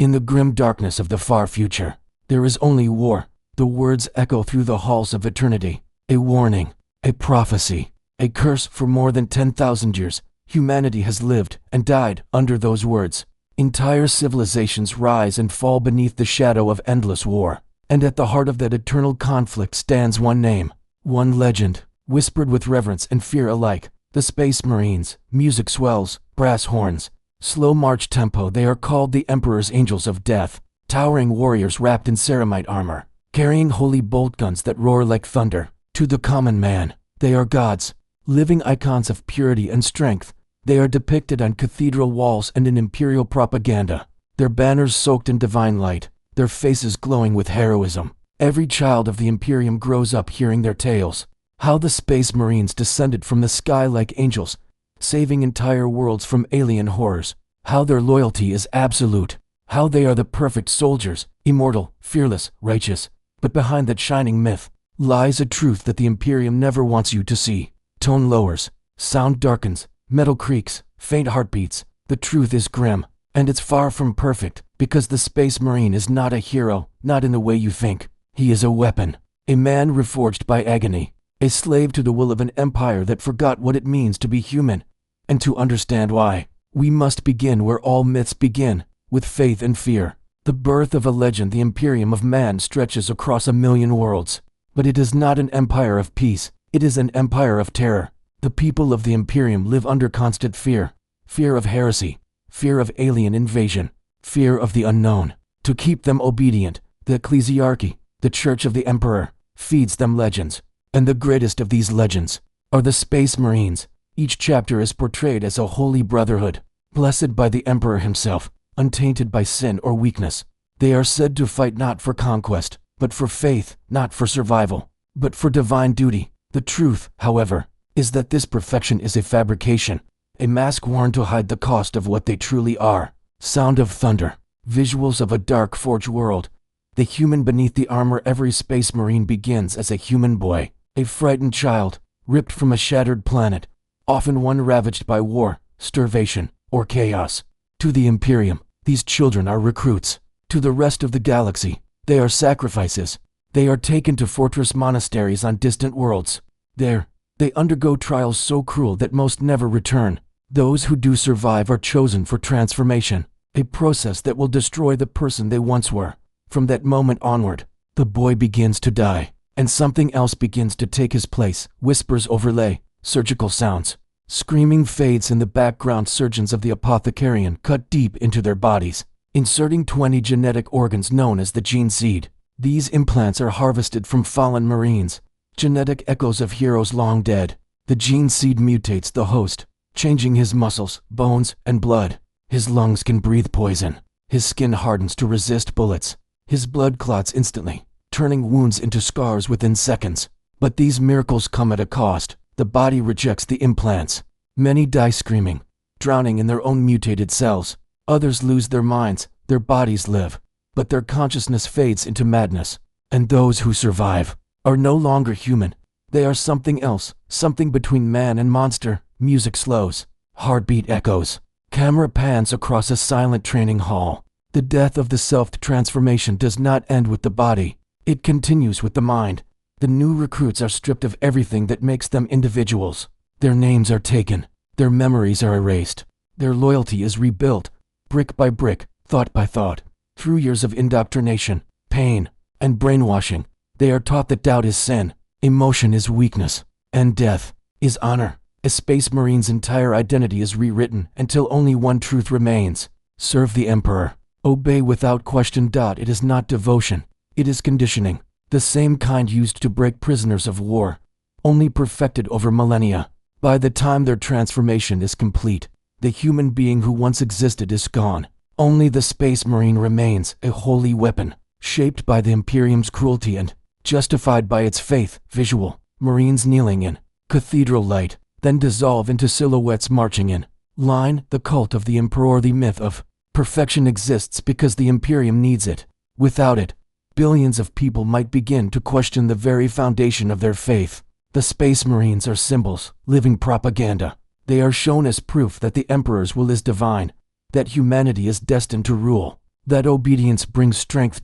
In the grim darkness of the far future, there is only war. The words echo through the halls of eternity. A warning, a prophecy, a curse. For more than 10,000 years, humanity has lived and died under those words. Entire civilizations rise and fall beneath the shadow of endless war. And at the heart of that eternal conflict stands one name, one legend, whispered with reverence and fear alike. The Space Marines. Music swells, brass horns, slow march tempo. They are called the Emperor's Angels of Death, towering warriors wrapped in ceramite armor, carrying holy bolt guns that roar like thunder. To the common man, they are gods, living icons of purity and strength. They are depicted on cathedral walls and in imperial propaganda, their banners soaked in divine light, their faces glowing with heroism. Every child of the Imperium grows up hearing their tales, how the Space Marines descended from the sky like angels, saving entire worlds from alien horrors, how their loyalty is absolute, how they are the perfect soldiers, immortal, fearless, righteous. But behind that shining myth lies a truth that the Imperium never wants you to see. Tone lowers, sound darkens, metal creaks, faint heartbeats. The truth is grim, and it's far from perfect, because the Space Marine is not a hero, not in the way you think. He is a weapon, a man reforged by agony, a slave to the will of an empire that forgot what it means to be human. And to understand why, we must begin where all myths begin, with faith and fear. The birth of a legend. The Imperium of man stretches across 1,000,000 worlds. But it is not an empire of peace, it is an empire of terror. The people of the Imperium live under constant fear. Fear of heresy, fear of alien invasion, fear of the unknown. To keep them obedient, the ecclesiarchy, the Church of the Emperor, feeds them legends. And the greatest of these legends are the Space Marines. Each chapter is portrayed as a holy brotherhood, blessed by the Emperor himself, untainted by sin or weakness. They are said to fight not for conquest, but for faith, not for survival, but for divine duty. The truth, however, is that this perfection is a fabrication, a mask worn to hide the cost of what they truly are. Sound of thunder, visuals of a dark forged world. The human beneath the armor. Every Space Marine begins as a human boy, a frightened child, ripped from a shattered planet, often one ravaged by war, starvation, or chaos. To the Imperium, these children are recruits. To the rest of the galaxy, they are sacrifices. They are taken to fortress monasteries on distant worlds. There, they undergo trials so cruel that most never return. Those who do survive are chosen for transformation, a process that will destroy the person they once were. From that moment onward, the boy begins to die, and something else begins to take his place. Whispers overlay, surgical sounds. Screaming fades in the background. Surgeons of the Apothecarian cut deep into their bodies, inserting 20 genetic organs known as the gene seed. These implants are harvested from fallen Marines, genetic echoes of heroes long dead. The gene seed mutates the host, changing his muscles, bones, and blood. His lungs can breathe poison. His skin hardens to resist bullets. His blood clots instantly, turning wounds into scars within seconds. But these miracles come at a cost. The body rejects the implants. Many die screaming, drowning in their own mutated cells. Others lose their minds. Their bodies live, but their consciousness fades into madness. And those who survive are no longer human. They are something else, something between man and monster. Music slows. Heartbeat echoes. Camera pans across a silent training hall. The death of the self-transformation does not end with the body. It continues with the mind. The new recruits are stripped of everything that makes them individuals. Their names are taken. Their memories are erased. Their loyalty is rebuilt, brick by brick, thought by thought. Through years of indoctrination, pain, and brainwashing, they are taught that doubt is sin, emotion is weakness, and death is honor. A Space Marine's entire identity is rewritten until only one truth remains: serve the Emperor. Obey without question. It is not devotion, it is conditioning, the same kind used to break prisoners of war, only perfected over millennia. By the time their transformation is complete, the human being who once existed is gone. Only the Space Marine remains, a holy weapon, shaped by the Imperium's cruelty and justified by its faith. Visual, Marines kneeling in cathedral light, then dissolve into silhouettes marching in line. The cult of the Emperor. The myth of perfection exists because the Imperium needs it. Without it, billions of people might begin to question the very foundation of their faith. The Space Marines are symbols, living propaganda. They are shown as proof that the Emperor's will is divine, that humanity is destined to rule. That obedience brings strength.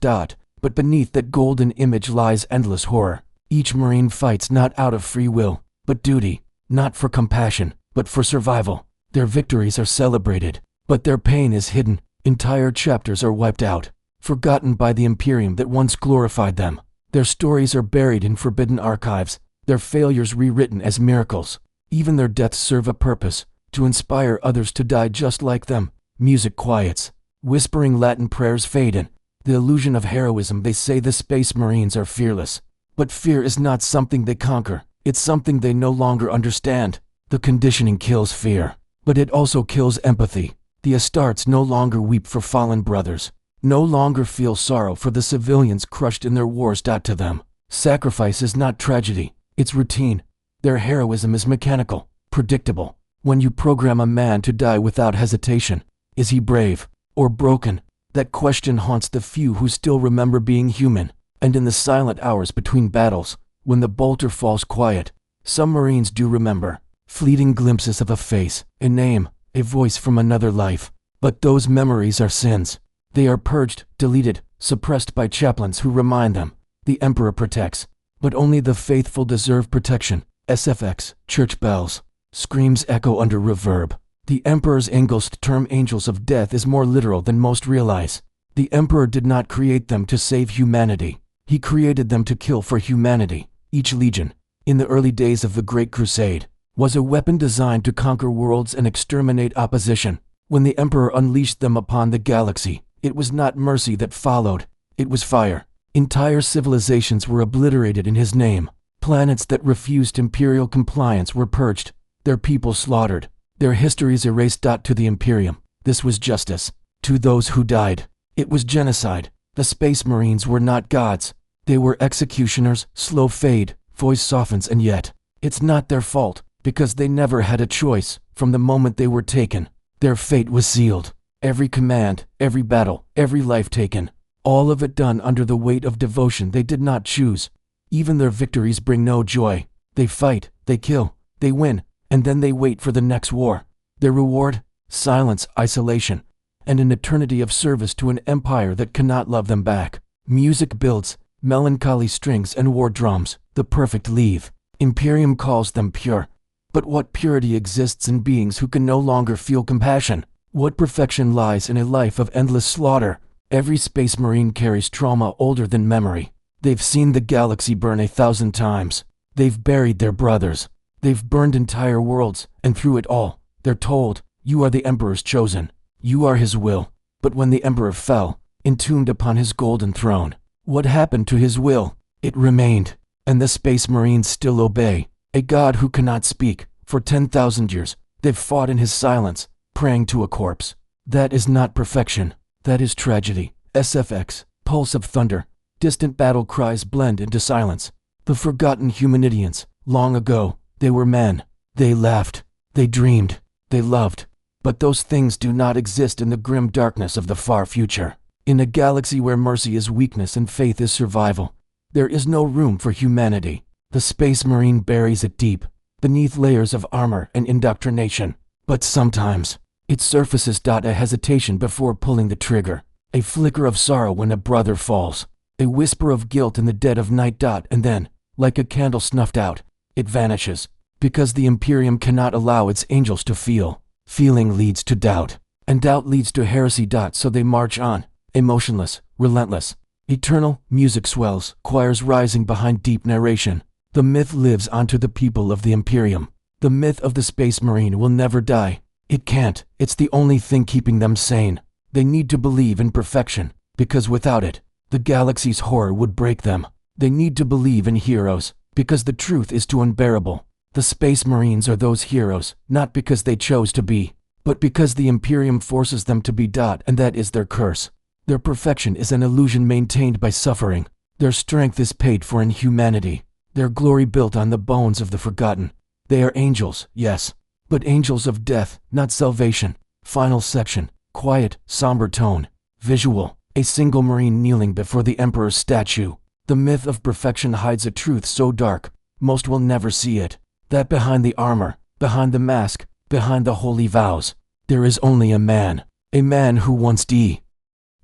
But beneath that golden image lies endless horror. Each Marine fights not out of free will, but duty, not for compassion, but for survival. Their victories are celebrated, but their pain is hidden. Entire chapters are wiped out, forgotten by the Imperium that once glorified them. Their stories are buried in forbidden archives, their failures rewritten as miracles. Even their deaths serve a purpose, to inspire others to die just like them. Music quiets, whispering Latin prayers fade in. The illusion of heroism. They say the Space Marines are fearless. But fear is not something they conquer, it's something they no longer understand. The conditioning kills fear, but it also kills empathy. The Astartes no longer weep for fallen brothers, no longer feel sorrow for the civilians crushed in their wars. To them, sacrifice is not tragedy, it's routine. Their heroism is mechanical, predictable. When you program a man to die without hesitation, is he brave or broken? That question haunts the few who still remember being human. And in the silent hours between battles, when the bolter falls quiet, some Marines do remember. Fleeting glimpses of a face, a name, a voice from another life. But those memories are sins. They are purged, deleted, suppressed by chaplains who remind them. The Emperor protects, but only the faithful deserve protection. SFX, church bells. Screams echo under reverb. The Emperor's Engelst term angels of death is more literal than most realize. The Emperor did not create them to save humanity. He created them to kill for humanity. Each legion, in the early days of the Great Crusade, was a weapon designed to conquer worlds and exterminate opposition. When the Emperor unleashed them upon the galaxy, it was not mercy that followed, it was fire. Entire civilizations were obliterated in his name. Planets that refused imperial compliance were purged, their people slaughtered, their histories erased. To the Imperium, this was justice. To those who died, it was genocide. The Space Marines were not gods. They were executioners. Slow fade, voice softens, and yet, it's not their fault, because they never had a choice. From the moment they were taken, their fate was sealed. Every command, every battle, every life taken, all of it done under the weight of devotion they did not choose. Even their victories bring no joy. They fight, they kill, they win, and then they wait for the next war. Their reward? Silence, isolation, and an eternity of service to an empire that cannot love them back. Music builds, melancholy strings and war drums, the perfect leave. Imperium calls them pure. But what purity exists in beings who can no longer feel compassion? What perfection lies in a life of endless slaughter? Every Space Marine carries trauma older than memory. They've seen the galaxy burn 1,000 times. They've buried their brothers. They've burned entire worlds, and through it all, they're told, you are the Emperor's chosen. You are his will. But when the Emperor fell, entombed upon his golden throne, what happened to his will? It remained, and the Space Marines still obey. A god who cannot speak. For 10,000 years, they've fought in his silence, praying to a corpse. That is not perfection. That is tragedy. SFX, pulse of thunder. Distant battle cries blend into silence. The forgotten Humanidians. Long ago, they were men. They laughed. They dreamed. They loved. But those things do not exist in the grim darkness of the far future. In a galaxy where mercy is weakness and faith is survival, there is no room for humanity. The Space Marine buries it deep, beneath layers of armor and indoctrination. But sometimes, it surfaces. A hesitation before pulling the trigger. A flicker of sorrow when a brother falls. A whisper of guilt in the dead of night. And then, like a candle snuffed out, it vanishes. Because the Imperium cannot allow its angels to feel. Feeling leads to doubt, and doubt leads to heresy. So they march on, emotionless, relentless. Eternal music swells, choirs rising behind deep narration. The myth lives on to the people of the Imperium. The myth of the Space Marine will never die. It can't. It's the only thing keeping them sane. They need to believe in perfection, because without it, the galaxy's horror would break them. They need to believe in heroes, because the truth is too unbearable. The Space Marines are those heroes, not because they chose to be, but because the Imperium forces them to be. And that is their curse. Their perfection is an illusion maintained by suffering. Their strength is paid for in humanity. Their glory built on the bones of the forgotten. They are angels, yes, but angels of death, not salvation. Final section, quiet, somber tone. Visual, a single Marine kneeling before the Emperor's statue. The myth of perfection hides a truth so dark, most will never see it. That behind the armor, behind the mask, behind the holy vows, there is only a man who once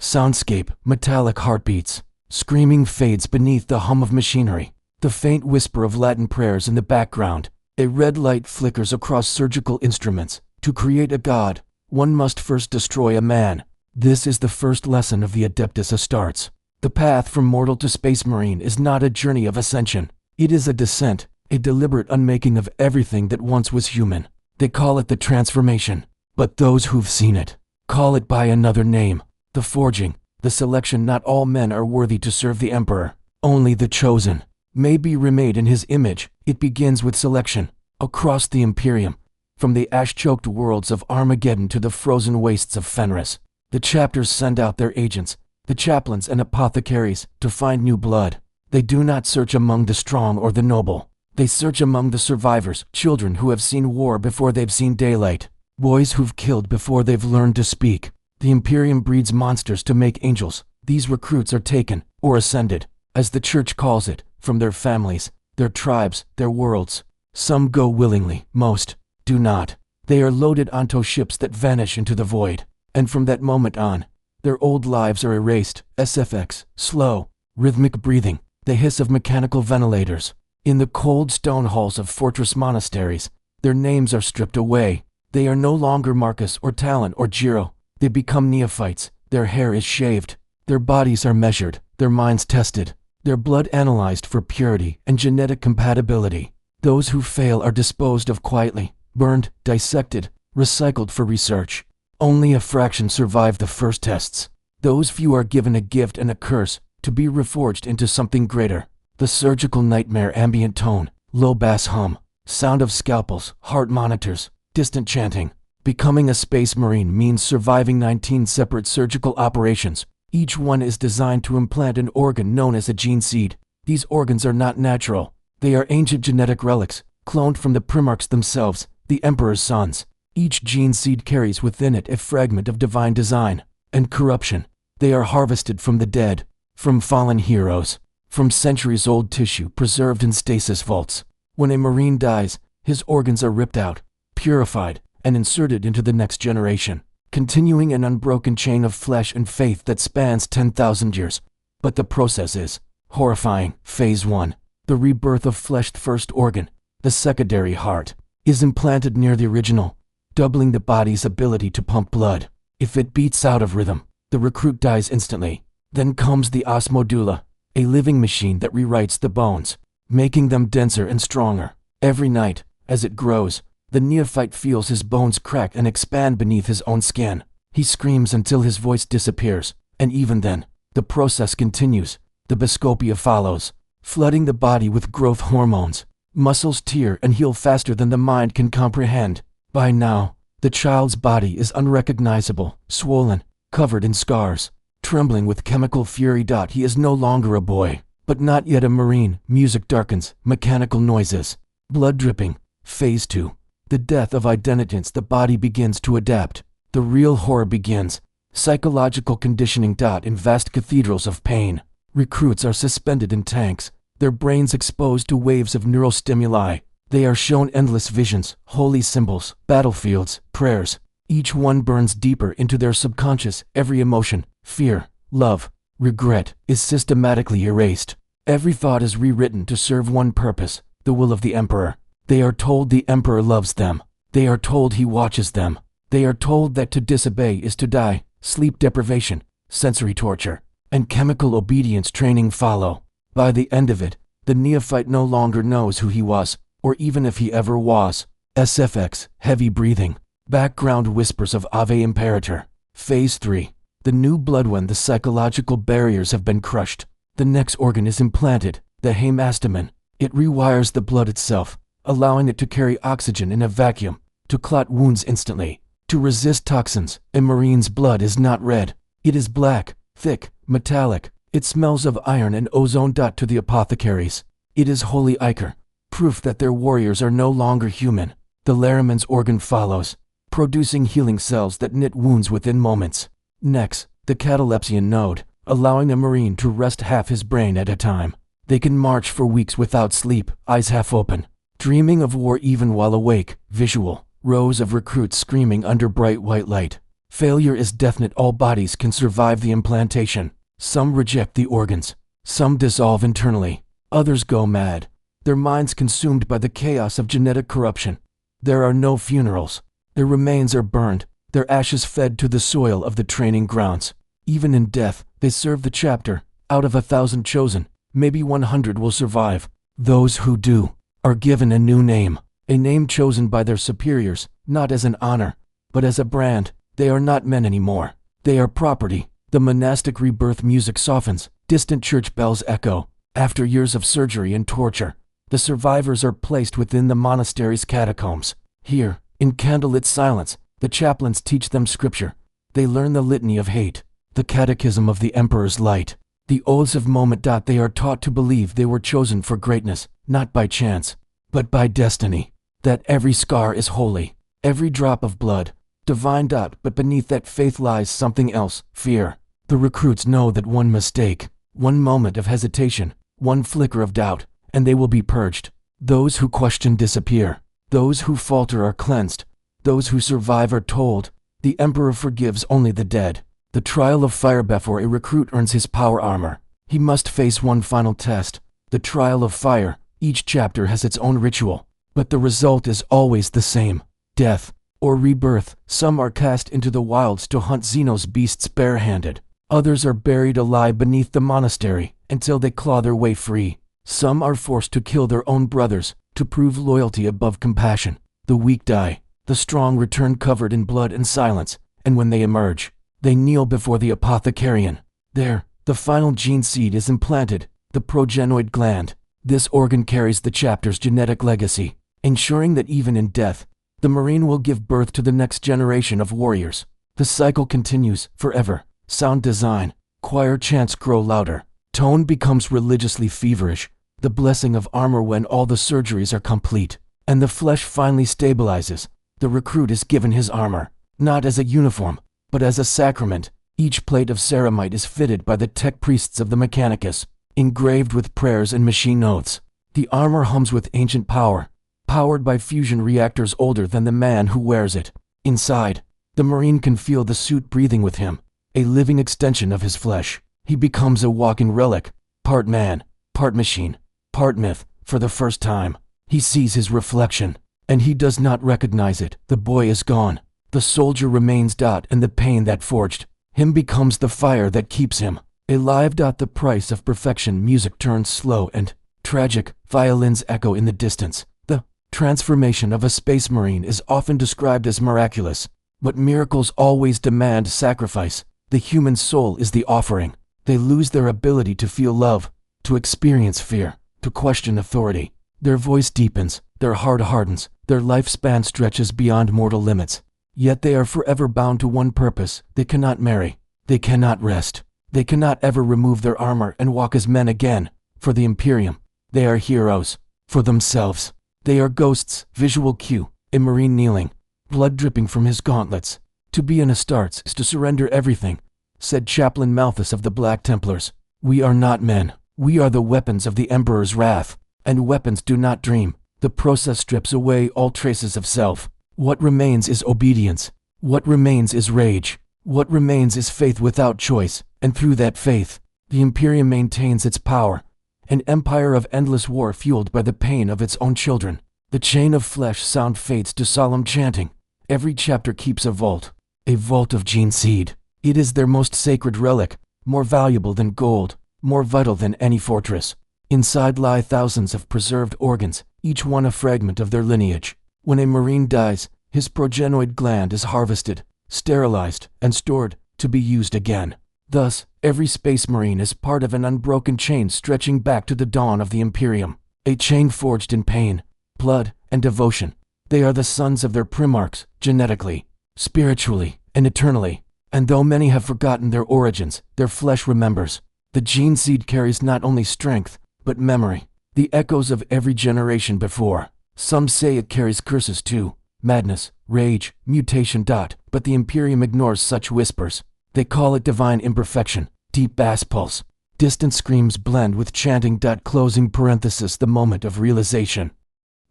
Soundscape, metallic heartbeats. Screaming fades beneath the hum of machinery. The faint whisper of Latin prayers in the background. A red light flickers across surgical instruments. To create a god, one must first destroy a man. This is the first lesson of the Adeptus Astartes. The path from mortal to space marine is not a journey of ascension. It is a descent, a deliberate unmaking of everything that once was human. They call it the transformation, but those who've seen it call it by another name. The forging, the selection. Not all men are worthy to serve the Emperor. Only the chosen may be remade in his image. It begins with selection. Across the Imperium, from the ash-choked worlds of Armageddon to the frozen wastes of Fenris, the chapters send out their agents, the chaplains and apothecaries, to find new blood. They do not search among the strong or the noble. They search among the survivors, children who have seen war before they've seen daylight, boys who've killed before they've learned to speak. The Imperium breeds monsters to make angels. These recruits are taken, or ascended, as the Church calls it, from their families, their tribes, their worlds. Some go willingly, most do not. They are loaded onto ships that vanish into the void, and from that moment on, their old lives are erased. SFX, slow, rhythmic breathing, the hiss of mechanical ventilators. In the cold stone halls of fortress monasteries, their names are stripped away. They are no longer Marcus or Talon or Giro. They become neophytes. Their hair is shaved. Their bodies are measured, their minds tested, their blood analyzed for purity and genetic compatibility. Those who fail are disposed of quietly, burned, dissected, recycled for research. Only a fraction survive the first tests. Those few are given a gift and a curse, to be reforged into something greater. The surgical nightmare ambient tone, low bass hum, sound of scalpels, heart monitors, distant chanting. Becoming a space marine means surviving 19 separate surgical operations. Each one is designed to implant an organ known as a gene seed. These organs are not natural. They are ancient genetic relics, cloned from the Primarchs themselves, the Emperor's sons. Each gene seed carries within it a fragment of divine design and corruption. They are harvested from the dead, from fallen heroes, from centuries-old tissue preserved in stasis vaults. When a marine dies, his organs are ripped out, purified, and inserted into the next generation, continuing an unbroken chain of flesh and faith that spans 10,000 years. But the process is horrifying. Phase 1. The rebirth of fleshed first organ, the secondary heart, is implanted near the original, doubling the body's ability to pump blood. If it beats out of rhythm, the recruit dies instantly. Then comes the osmodula, a living machine that rewrites the bones, making them denser and stronger. Every night, as it grows, the neophyte feels his bones crack and expand beneath his own skin. He screams until his voice disappears, and even then, the process continues. The Biscopia follows, flooding the body with growth hormones. Muscles tear and heal faster than the mind can comprehend. By now, the child's body is unrecognizable, swollen, covered in scars, trembling with chemical fury. He is no longer a boy, but not yet a marine. Music darkens, mechanical noises, blood dripping. Phase 2. The death of identity. The body begins to adapt. The real horror begins. Psychological conditioning. In vast cathedrals of pain, recruits are suspended in tanks, their brains exposed to waves of neural stimuli. They are shown endless visions, holy symbols, battlefields, prayers. Each one burns deeper into their subconscious. Every emotion, fear, love, regret, is systematically erased. Every thought is rewritten to serve one purpose, the will of the Emperor. They are told the Emperor loves them. They are told he watches them. They are told that to disobey is to die. Sleep deprivation, sensory torture, and chemical obedience training follow. By the end of it, the neophyte no longer knows who he was, or even if he ever was. SFX, heavy breathing, background whispers of Ave Imperator. Phase 3. The new blood. When the psychological barriers have been crushed, the next organ is implanted, the hemastamen. It rewires the blood itself, allowing it to carry oxygen in a vacuum, to clot wounds instantly, to resist toxins. A marine's blood is not red. It is black, thick, metallic. It smells of iron and ozone. To the apothecaries, it is holy ichor, proof that their warriors are no longer human. The Laramen's organ follows, producing healing cells that knit wounds within moments. Next, the catalepsian node, allowing a marine to rest half his brain at a time. They can march for weeks without sleep, eyes half open, dreaming of war even while awake. Visual, rows of recruits screaming under bright white light, Failure is definite. All bodies can survive the implantation. Some reject the organs. Some dissolve internally. Others go mad, their minds consumed by the chaos of genetic corruption. There are no funerals. Their remains are burned, their ashes fed to the soil of the training grounds. Even in death, they serve the chapter. Out of 1,000 chosen, maybe 100 will survive. Those who do are given a new name, a name chosen by their superiors, not as an honor, but as a brand. They are not men anymore. They are property. The monastic rebirth music softens, distant church bells echo. After years of surgery and torture, the survivors are placed within the monastery's catacombs. Here, in candlelit silence, the chaplains teach them scripture. They learn the litany of hate, the catechism of the Emperor's light, the oaths of moment. They are taught to believe they were chosen for greatness, not by chance, but by destiny. That every scar is holy, every drop of blood, divine. But beneath that faith lies something else, fear. The recruits know that one mistake, one moment of hesitation, one flicker of doubt, and they will be purged. Those who question disappear. Those who falter are cleansed. Those who survive are told, the Emperor forgives only the dead. The trial of fire. Before a recruit earns his power armor, he must face one final test. The trial of fire. Each chapter has its own ritual, but the result is always the same: death or rebirth. Some are cast into the wilds to hunt Xenos beasts barehanded. Others are buried alive beneath the monastery until they claw their way free. Some are forced to kill their own brothers to prove loyalty above compassion. The weak die, the strong return covered in blood and silence, and when they emerge, they kneel before the apothecarian. There, the final gene seed is implanted, the progenoid gland. This organ carries the chapter's genetic legacy, ensuring that even in death, the Marine will give birth to the next generation of warriors. The cycle continues forever. Sound design, choir chants grow louder. Tone becomes religiously feverish. The blessing of armor when all the surgeries are complete, and the flesh finally stabilizes. The recruit is given his armor, not as a uniform, but as a sacrament. Each plate of ceramite is fitted by the tech priests of the Mechanicus, engraved with prayers and machine oaths. The armor hums with ancient power, powered by fusion reactors older than the man who wears it. Inside, the Marine can feel the suit breathing with him, a living extension of his flesh. He becomes a walking relic, part man, part machine, part myth. For the first time, he sees his reflection, and he does not recognize it. The boy is gone. The soldier remains. And the pain that forged him becomes the fire that keeps him alive. The price of perfection. Music turns slow and tragic. Violins echo in the distance. The transformation of a space marine is often described as miraculous, but miracles always demand sacrifice. The human soul is the offering. They lose their ability to feel love, to experience fear, to question authority. Their voice deepens, their heart hardens, their lifespan stretches beyond mortal limits. Yet they are forever bound to one purpose. They cannot marry. They cannot rest. They cannot ever remove their armor and walk as men again. For the Imperium, they are heroes. For themselves, they are ghosts. Visual cue, a Marine kneeling, blood dripping from his gauntlets. To be an Astartes is to surrender everything, said Chaplain Malthus of the Black Templars. We are not men. We are the weapons of the Emperor's wrath. And weapons do not dream. The process strips away all traces of self. What remains is obedience. What remains is rage. What remains is faith without choice. And through that faith, the Imperium maintains its power. An empire of endless war fueled by the pain of its own children. The chain of flesh sound fades to solemn chanting. Every chapter keeps a vault of gene seed. It is their most sacred relic, more valuable than gold, more vital than any fortress. Inside lie thousands of preserved organs, each one a fragment of their lineage. When a Marine dies, his progenoid gland is harvested, sterilized, and stored to be used again. Thus, every Space Marine is part of an unbroken chain stretching back to the dawn of the Imperium. A chain forged in pain, blood, and devotion. They are the sons of their primarchs, genetically, spiritually, and eternally. And though many have forgotten their origins, their flesh remembers. The gene seed carries not only strength, but memory, the echoes of every generation before. Some say it carries curses too, madness, rage, mutation. But the Imperium ignores such whispers. They call it divine imperfection, deep bass pulse. Distant screams blend with chanting. Closing parenthesis. The moment of realization.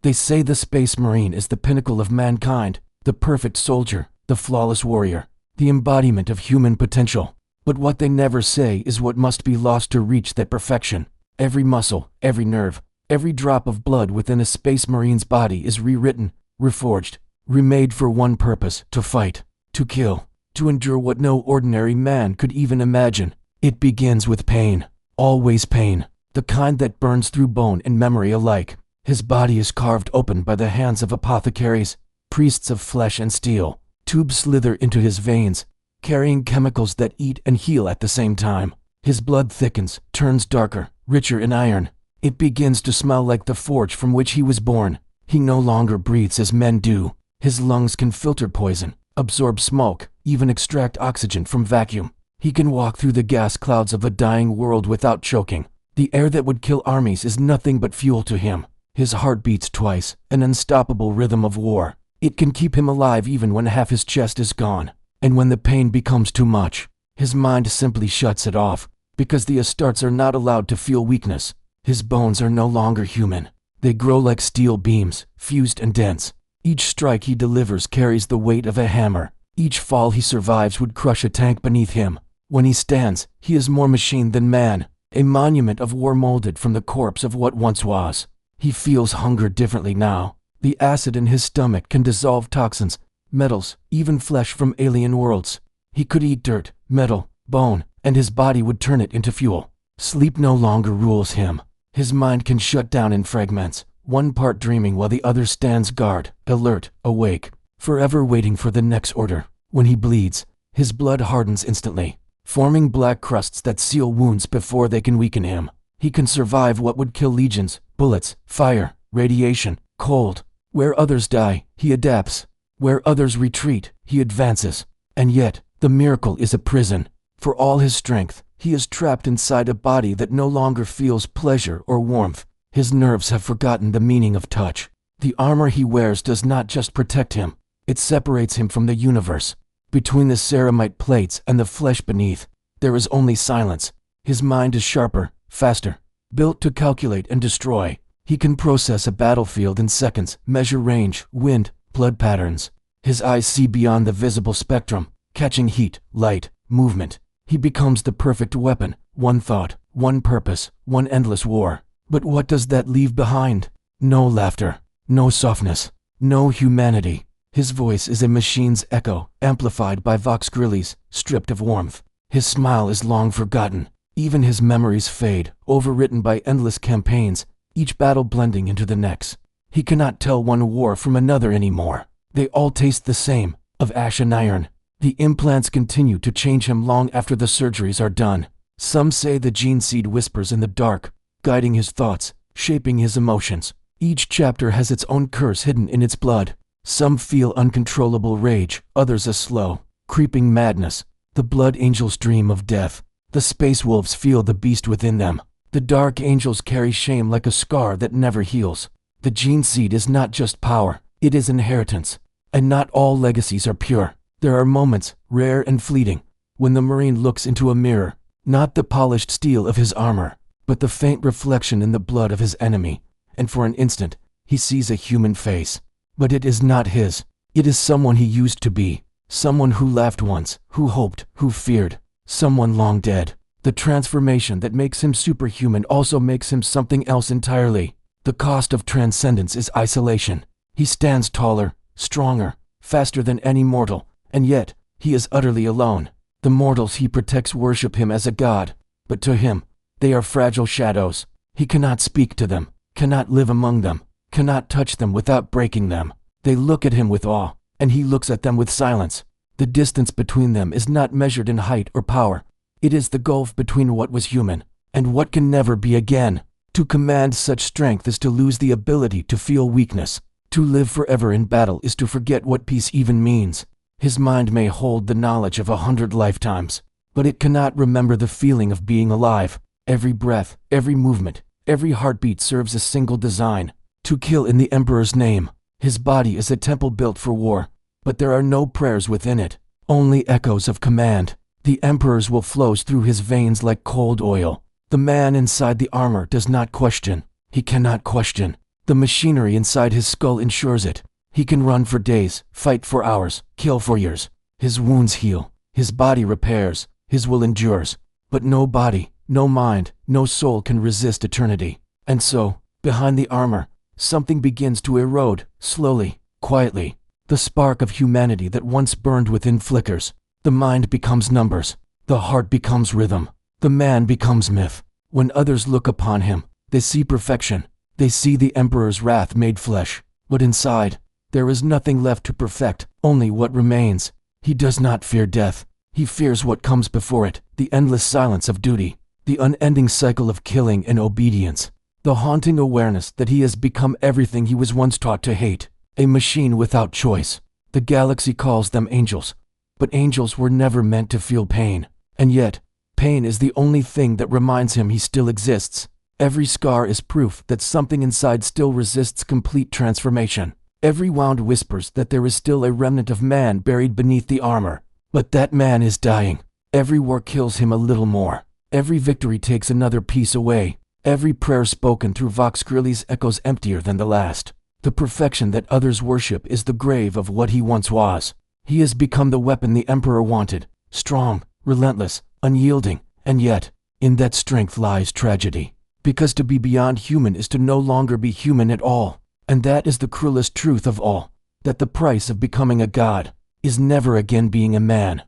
They say the Space Marine is the pinnacle of mankind, the perfect soldier, the flawless warrior. the embodiment of human potential. But what they never say is what must be lost to reach that perfection. Every muscle, every nerve, every drop of blood within a Space Marine's body is rewritten, reforged, remade for one purpose: to fight, to kill, to endure what no ordinary man could even imagine. It begins with pain, always pain, the kind that burns through bone and memory alike. His body is carved open by the hands of apothecaries, priests of flesh and steel. Tubes slither into his veins, carrying chemicals that eat and heal at the same time. His blood thickens, turns darker, richer in iron. It begins to smell like the forge from which he was born. He no longer breathes as men do. His lungs can filter poison, absorb smoke, even extract oxygen from vacuum. He can walk through the gas clouds of a dying world without choking. The air that would kill armies is nothing but fuel to him. His heart beats twice, an unstoppable rhythm of war. It can keep him alive even when half his chest is gone. And when the pain becomes too much, his mind simply shuts it off, because the Astartes are not allowed to feel weakness. His bones are no longer human. They grow like steel beams, fused and dense. Each strike he delivers carries the weight of a hammer. Each fall he survives would crush a tank beneath him. When he stands, he is more machine than man, a monument of war molded from the corpse of what once was. He feels hunger differently now. The acid in his stomach can dissolve toxins, metals, even flesh from alien worlds. He could eat dirt, metal, bone, and his body would turn it into fuel. Sleep no longer rules him. His mind can shut down in fragments, one part dreaming while the other stands guard, alert, awake, forever waiting for the next order. When he bleeds, his blood hardens instantly, forming black crusts that seal wounds before they can weaken him. He can survive what would kill legions: bullets, fire, radiation, cold. Where others die, he adapts. Where others retreat, he advances. And yet, the miracle is a prison. For all his strength, he is trapped inside a body that no longer feels pleasure or warmth. His nerves have forgotten the meaning of touch. The armor he wears does not just protect him, it separates him from the universe. Between the ceramite plates and the flesh beneath, there is only silence. His mind is sharper, faster, built to calculate and destroy. He can process a battlefield in seconds, measure range, wind, blood patterns. His eyes see beyond the visible spectrum, catching heat, light, movement. He becomes the perfect weapon, one thought, one purpose, one endless war. But what does that leave behind? No laughter, no softness, no humanity. His voice is a machine's echo, amplified by vox grillis, stripped of warmth. His smile is long forgotten. Even his memories fade, overwritten by endless campaigns, each battle blending into the next. He cannot tell one war from another anymore. They all taste the same, of ash and iron. The implants continue to change him long after the surgeries are done. Some say the gene seed whispers in the dark, guiding his thoughts, shaping his emotions. Each chapter has its own curse hidden in its blood. Some feel uncontrollable rage, others a slow, creeping madness. The blood angels dream of death. The space wolves feel the beast within them. The dark angels carry shame like a scar that never heals. The gene seed is not just power, it is inheritance. And not all legacies are pure. There are moments, rare and fleeting, when the Marine looks into a mirror, not the polished steel of his armor, but the faint reflection in the blood of his enemy, and for an instant, he sees a human face. But it is not his. It is someone he used to be, someone who laughed once, who hoped, who feared, someone long dead. The transformation that makes him superhuman also makes him something else entirely. The cost of transcendence is isolation. He stands taller, stronger, faster than any mortal, and yet, he is utterly alone. The mortals he protects worship him as a god, but to him, they are fragile shadows. He cannot speak to them, cannot live among them, cannot touch them without breaking them. They look at him with awe, and he looks at them with silence. The distance between them is not measured in height or power. It is the gulf between what was human, and what can never be again. To command such strength is to lose the ability to feel weakness. To live forever in battle is to forget what peace even means. His mind may hold the knowledge of 100 lifetimes, but it cannot remember the feeling of being alive. Every breath, every movement, every heartbeat serves a single design: to kill in the Emperor's name. His body is a temple built for war, but there are no prayers within it, only echoes of command. The Emperor's will flows through his veins like cold oil. The man inside the armor does not question. He cannot question. The machinery inside his skull ensures it. He can run for days, fight for hours, kill for years. His wounds heal, His body repairs, his will endures, but no body, no mind, no soul can resist eternity. And so, behind the armor, something begins to erode, slowly, quietly. The spark of humanity that once burned within flickers. The mind becomes numbers. The heart becomes rhythm. The man becomes myth. When others look upon him, they see perfection. They see the Emperor's wrath made flesh. But inside, there is nothing left to perfect, only what remains. He does not fear death. He fears what comes before it, the endless silence of duty, the unending cycle of killing and obedience, the haunting awareness that he has become everything he was once taught to hate, a machine without choice. The galaxy calls them angels, but angels were never meant to feel pain. And yet, pain is the only thing that reminds him he still exists. Every scar is proof that something inside still resists complete transformation. Every wound whispers that there is still a remnant of man buried beneath the armor. But that man is dying. Every war kills him a little more. Every victory takes another piece away. Every prayer spoken through Vox Grilli's echoes emptier than the last. The perfection that others worship is the grave of what he once was. He has become the weapon the Emperor wanted, strong, relentless, unyielding, and yet, in that strength lies tragedy. Because to be beyond human is to no longer be human at all. And that is the cruelest truth of all, that the price of becoming a god is never again being a man.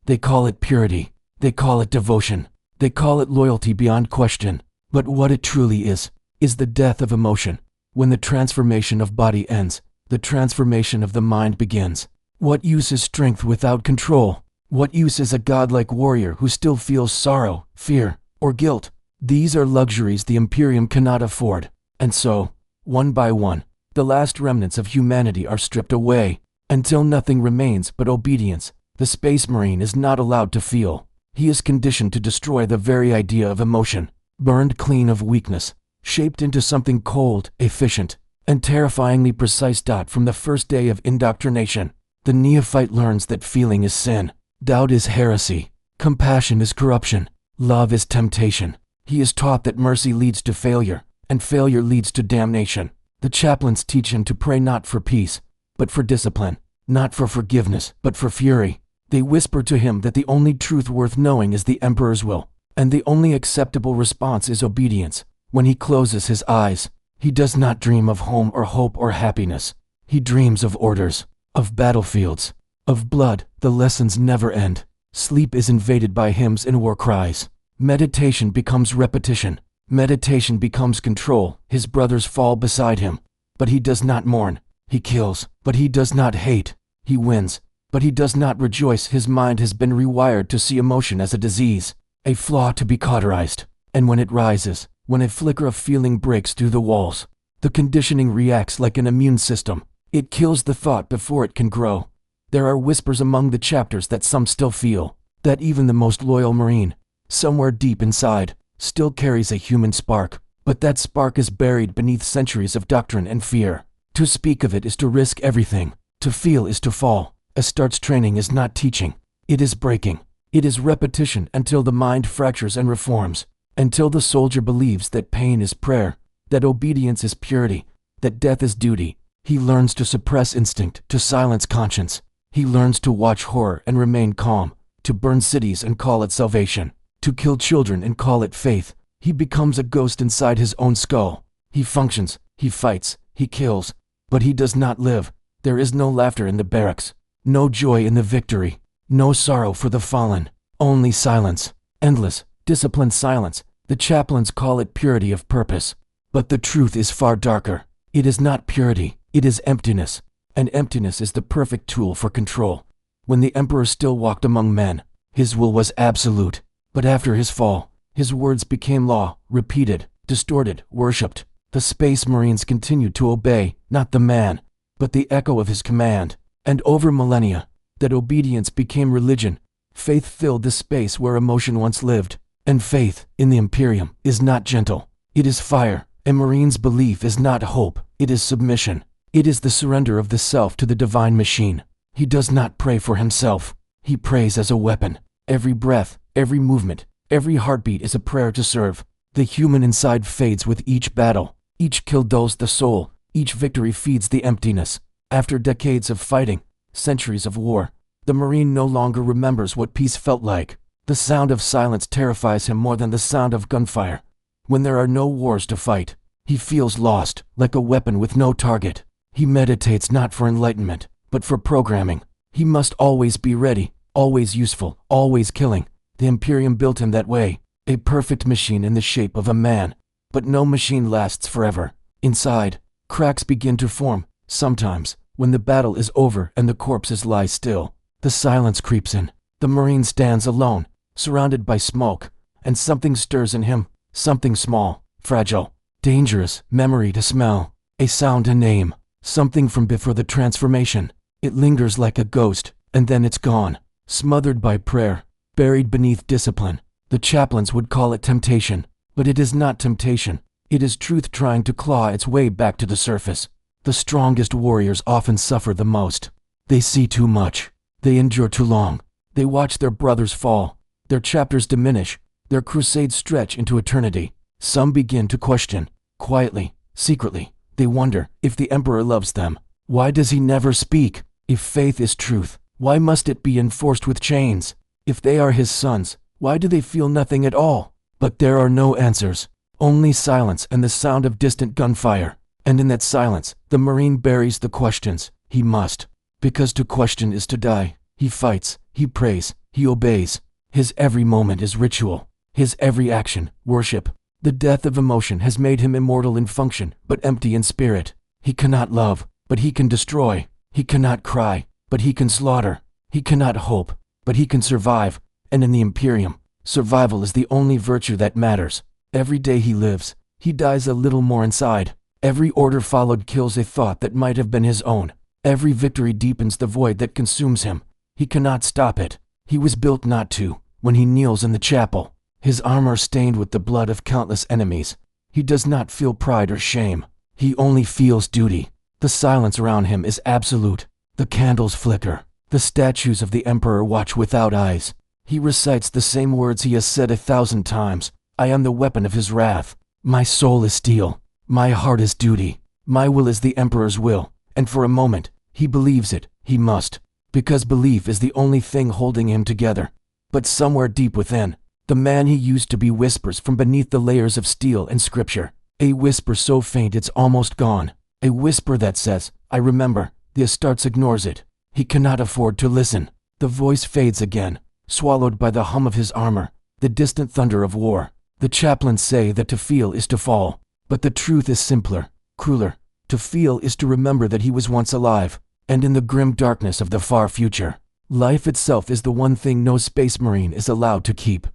They call it purity. They call it devotion. They call it loyalty beyond question. But what it truly is the death of emotion. When the transformation of body ends, the transformation of the mind begins. What use is strength without control? What use is a godlike warrior who still feels sorrow, fear, or guilt? These are luxuries the Imperium cannot afford. And so, one by one, the last remnants of humanity are stripped away, until nothing remains but obedience. The Space Marine is not allowed to feel. He is conditioned to destroy the very idea of emotion, burned clean of weakness, shaped into something cold, efficient, and terrifyingly precise. From the first day of indoctrination, the neophyte learns that feeling is sin, doubt is heresy, compassion is corruption, love is temptation. He is taught that mercy leads to failure, and failure leads to damnation. The chaplains teach him to pray not for peace, but for discipline, not for forgiveness, but for fury. They whisper to him that the only truth worth knowing is the Emperor's will, and the only acceptable response is obedience. When he closes his eyes, he does not dream of home or hope or happiness. He dreams of orders, of battlefields, of blood. The lessons never end. Sleep is invaded by hymns and war cries. Meditation becomes repetition. Meditation becomes control. His brothers fall beside him, but he does not mourn. He kills, but he does not hate. He wins, but he does not rejoice. His mind has been rewired to see emotion as a disease, a flaw to be cauterized. And when it rises, when a flicker of feeling breaks through the walls, the conditioning reacts like an immune system. It kills the thought before it can grow. There are whispers among the chapters that some still feel, that even the most loyal Marine, somewhere deep inside, still carries a human spark, but that spark is buried beneath centuries of doctrine and fear. To speak of it is to risk everything. To feel is to fall. Astartes training is not teaching. It is breaking. It is repetition until the mind fractures and reforms, until the soldier believes that pain is prayer, that obedience is purity, that death is duty. He learns to suppress instinct, to silence conscience. He learns to watch horror and remain calm, to burn cities and call it salvation, to kill children and call it faith. He becomes a ghost inside his own skull. He functions, he fights, he kills, but he does not live. There is no laughter in the barracks, no joy in the victory, no sorrow for the fallen, only silence, endless, disciplined silence. The chaplains call it purity of purpose, but the truth is far darker. It is not purity, it is emptiness, and emptiness is the perfect tool for control. When the Emperor still walked among men, his will was absolute, but after his fall, his words became law, repeated, distorted, worshipped. The Space Marines continued to obey, not the man, but the echo of his command. And over millennia, that obedience became religion. Faith filled the space where emotion once lived. And faith, in the Imperium, is not gentle. It is fire. A Marine's belief is not hope. It is submission. It is the surrender of the self to the divine machine. He does not pray for himself. He prays as a weapon. Every breath, every movement, every heartbeat is a prayer to serve. The human inside fades with each battle. Each kill dulls the soul. Each victory feeds the emptiness. After decades of fighting, centuries of war, The Marine no longer remembers what peace felt like. The sound of silence terrifies him more than the sound of gunfire. When there are no wars to fight, he feels lost, like a weapon with no target. He meditates not for enlightenment, but for programming. He must always be ready, always useful, always killing. The Imperium built him that way, a perfect machine in the shape of a man. But no machine lasts forever. Inside, cracks begin to form. Sometimes, when the battle is over and the corpses lie still, the silence creeps in. The Marine stands alone, surrounded by smoke, and something stirs in him. Something small, fragile, dangerous, memory to smell, a sound to name, something from before the transformation. It lingers like a ghost, and then it's gone, smothered by prayer, buried beneath discipline. The chaplains would call it temptation, but it is not temptation. It is truth trying to claw its way back to the surface. The strongest warriors often suffer the most. They see too much. They endure too long. They watch their brothers fall, their chapters diminish, their crusades stretch into eternity. Some begin to question, quietly, secretly. They wonder if the Emperor loves them. Why does he never speak? If faith is truth, why must it be enforced with chains? If they are his sons, why do they feel nothing at all? But there are no answers, only silence and the sound of distant gunfire. And in that silence, the Marine buries the questions. He must, because to question is to die. He fights, he prays, he obeys. His every moment is ritual, his every action, worship. The death of emotion has made him immortal in function, but empty in spirit. He cannot love, but he can destroy. He cannot cry, but he can slaughter. He cannot hope, but he can survive. And in the Imperium, survival is the only virtue that matters. Every day he lives, he dies a little more inside. Every order followed kills a thought that might have been his own. Every victory deepens the void that consumes him. He cannot stop it. He was built not to. When he kneels in the chapel, his armor stained with the blood of countless enemies, he does not feel pride or shame. He only feels duty. The silence around him is absolute. The candles flicker. The statues of the Emperor watch without eyes. He recites the same words he has said 1,000 times. I am the weapon of his wrath. My soul is steel. My heart is duty. My will is the Emperor's will. And for a moment, he believes it. He must. Because belief is the only thing holding him together. But somewhere deep within, the man he used to be whispers from beneath the layers of steel and scripture. A whisper so faint it's almost gone. A whisper that says, I remember. The Astartes ignores it. He cannot afford to listen. The voice fades again, swallowed by the hum of his armor, the distant thunder of war. The chaplains say that to feel is to fall. But the truth is simpler, crueler. To feel is to remember that he was once alive, and in the grim darkness of the far future, life itself is the one thing no space marine is allowed to keep.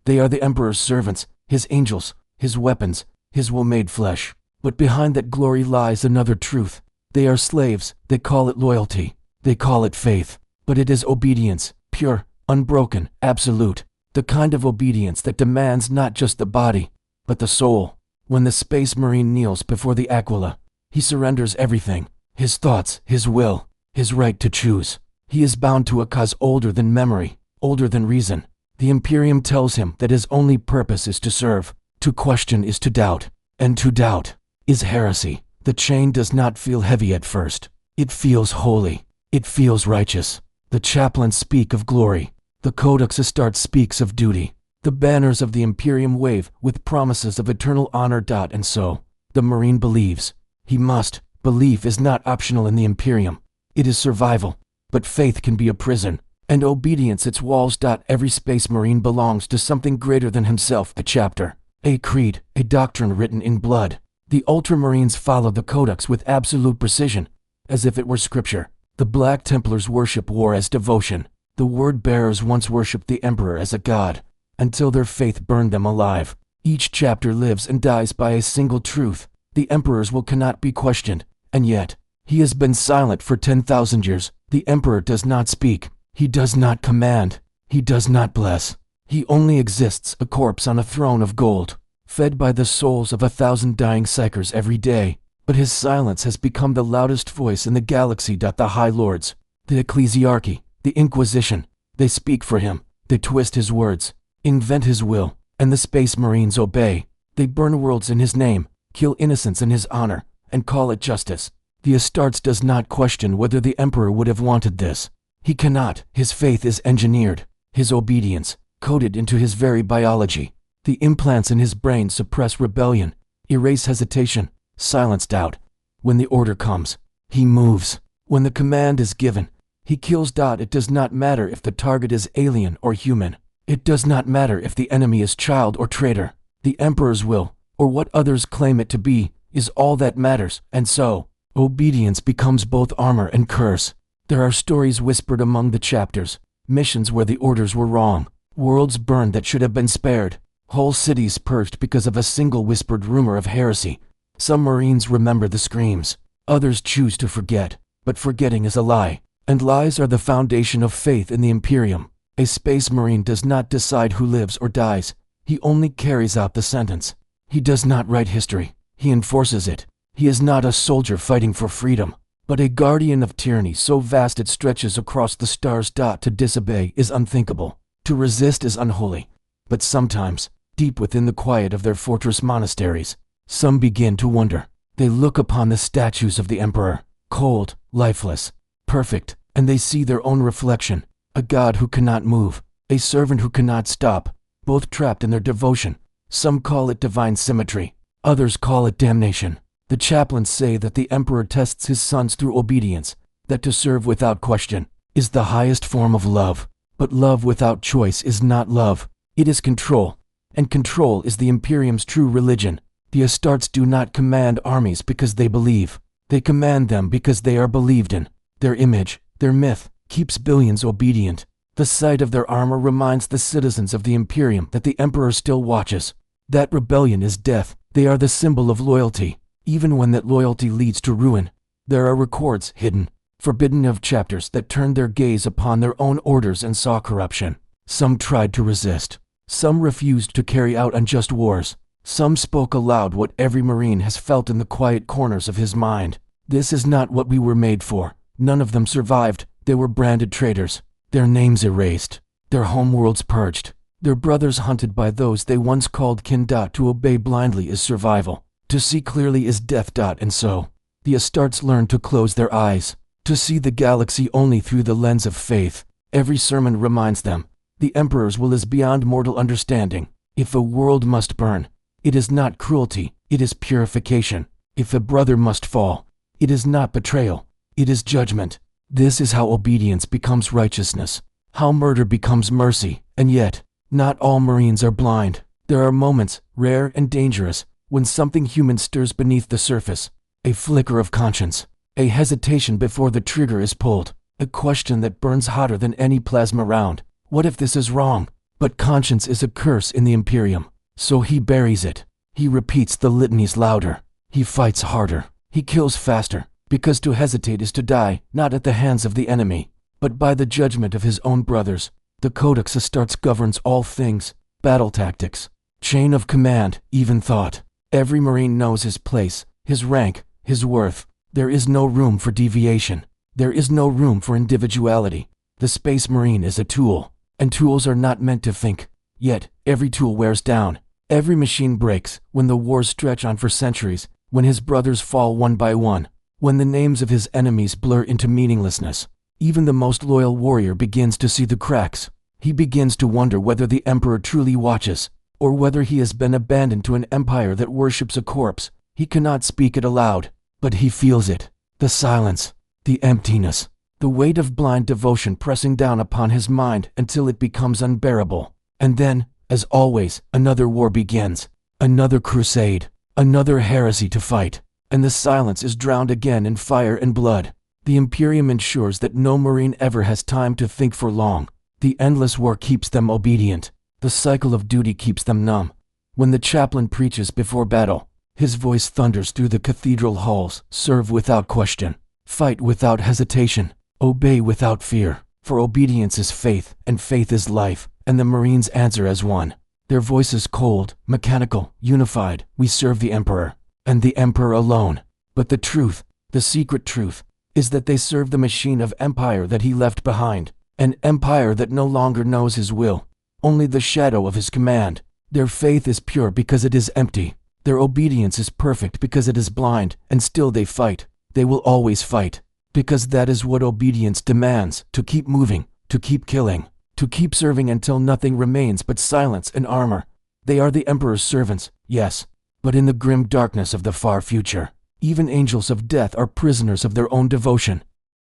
They are the Emperor's servants, his angels, his weapons, his will made flesh. But behind that glory lies another truth. They are slaves. They call it loyalty. They call it faith. But it is obedience, pure, unbroken, absolute. The kind of obedience that demands not just the body, but the soul. When the space marine kneels before the Aquila, he surrenders everything. His thoughts, his will, his right to choose. He is bound to a cause older than memory, older than reason. The Imperium tells him that his only purpose is to serve. To question is to doubt, and to doubt is heresy. The chain does not feel heavy at first. It feels holy. It feels righteous. The chaplains speak of glory. The Codex Astartes speaks of duty. The banners of the Imperium wave with promises of eternal honor. And so, the Marine believes. He must. Belief is not optional in the Imperium. It is survival. But faith can be a prison, and obedience its walls. Every space marine belongs to something greater than himself. A chapter, a creed, a doctrine written in blood. The Ultramarines follow the Codex with absolute precision, as if it were scripture. The Black Templars worship war as devotion. The Word-bearers once worshipped the Emperor as a god, until their faith burned them alive. Each chapter lives and dies by a single truth. The Emperor's will cannot be questioned, and yet, he has been silent for 10,000 years. The Emperor does not speak. He does not command. He does not bless. He only exists, a corpse on a throne of gold, fed by the souls of 1,000 dying psychers every day. But his silence has become the loudest voice in the galaxy. The High Lords, the Ecclesiarchy, the Inquisition, they speak for him. They twist his words, invent his will, and the Space Marines obey. They burn worlds in his name, kill innocents in his honor, and call it justice. The Astartes does not question whether the Emperor would have wanted this. He cannot. His faith is engineered. His obedience, coded into his very biology. The implants in his brain suppress rebellion, erase hesitation, silence doubt. When the order comes, he moves. When the command is given, he kills. It does not matter if the target is alien or human. It does not matter if the enemy is child or traitor. The Emperor's will, or what others claim it to be, is all that matters, and so, obedience becomes both armor and curse. There are stories whispered among the chapters, missions where the orders were wrong, worlds burned that should have been spared, whole cities purged because of a single whispered rumor of heresy. Some Marines remember the screams, others choose to forget, but forgetting is a lie, and lies are the foundation of faith in the Imperium. A Space Marine does not decide who lives or dies, he only carries out the sentence. He does not write history, he enforces it. He is not a soldier fighting for freedom, but a guardian of tyranny so vast it stretches across the stars. To disobey is unthinkable, to resist is unholy. But sometimes, deep within the quiet of their fortress monasteries, some begin to wonder. They look upon the statues of the Emperor, cold, lifeless, perfect, and they see their own reflection, a god who cannot move, a servant who cannot stop, both trapped in their devotion. Some call it divine symmetry, others call it damnation. The chaplains say that the Emperor tests his sons through obedience, that to serve without question is the highest form of love. But love without choice is not love, it is control, and control is the Imperium's true religion. The Astartes do not command armies because they believe, they command them because they are believed in. Their image, their myth, keeps billions obedient. The sight of their armor reminds the citizens of the Imperium that the Emperor still watches. That rebellion is death. They are the symbol of loyalty, even when that loyalty leads to ruin. There are records hidden, forbidden of chapters that turned their gaze upon their own orders and saw corruption. Some tried to resist. Some refused to carry out unjust wars. Some spoke aloud what every Marine has felt in the quiet corners of his mind. This is not what we were made for. None of them survived. They were branded traitors, their names erased, their homeworlds purged, their brothers hunted by those they once called kin. To obey blindly is survival. To see clearly is death. And so, the Astartes learned to close their eyes, to see the galaxy only through the lens of faith. Every sermon reminds them, the Emperor's will is beyond mortal understanding. If a world must burn, it is not cruelty, it is purification. If a brother must fall, it is not betrayal, it is judgment. This is how obedience becomes righteousness, how murder becomes mercy. And yet, not all Marines are blind. There are moments, rare and dangerous, when something human stirs beneath the surface. A flicker of conscience, a hesitation before the trigger is pulled, a question that burns hotter than any plasma round. What if this is wrong? But conscience is a curse in the Imperium, so he buries it. He repeats the litanies louder. He fights harder. He kills faster, because to hesitate is to die, not at the hands of the enemy, but by the judgment of his own brothers. The Codex Astartes governs all things, battle tactics, chain of command, even thought. Every Marine knows his place, his rank, his worth. There is no room for deviation. There is no room for individuality. The Space Marine is a tool, and tools are not meant to think. Yet, every tool wears down. Every machine breaks when the wars stretch on for centuries, when his brothers fall one by one, when the names of his enemies blur into meaninglessness. Even the most loyal warrior begins to see the cracks. He begins to wonder whether the Emperor truly watches, or whether he has been abandoned to an empire that worships a corpse. He cannot speak it aloud, but he feels it. The silence, the emptiness, the weight of blind devotion pressing down upon his mind until it becomes unbearable. And then, as always, another war begins, another crusade, another heresy to fight, and the silence is drowned again in fire and blood. The Imperium ensures that no Marine ever has time to think for long. The endless war keeps them obedient. The cycle of duty keeps them numb. When the chaplain preaches before battle, his voice thunders through the cathedral halls. Serve without question. Fight without hesitation. Obey without fear. For obedience is faith, and faith is life, and the Marines answer as one. Their voices cold, mechanical, unified. We serve the Emperor, and the Emperor alone. But the truth, the secret truth, is that they serve the machine of empire that he left behind, an empire that no longer knows his will, only the shadow of his command. Their faith is pure because it is empty. Their obedience is perfect because it is blind, and still they fight. They will always fight. Because that is what obedience demands, to keep moving, to keep killing, to keep serving until nothing remains but silence and armor. They are the Emperor's servants, yes, but in the grim darkness of the far future, even angels of death are prisoners of their own devotion.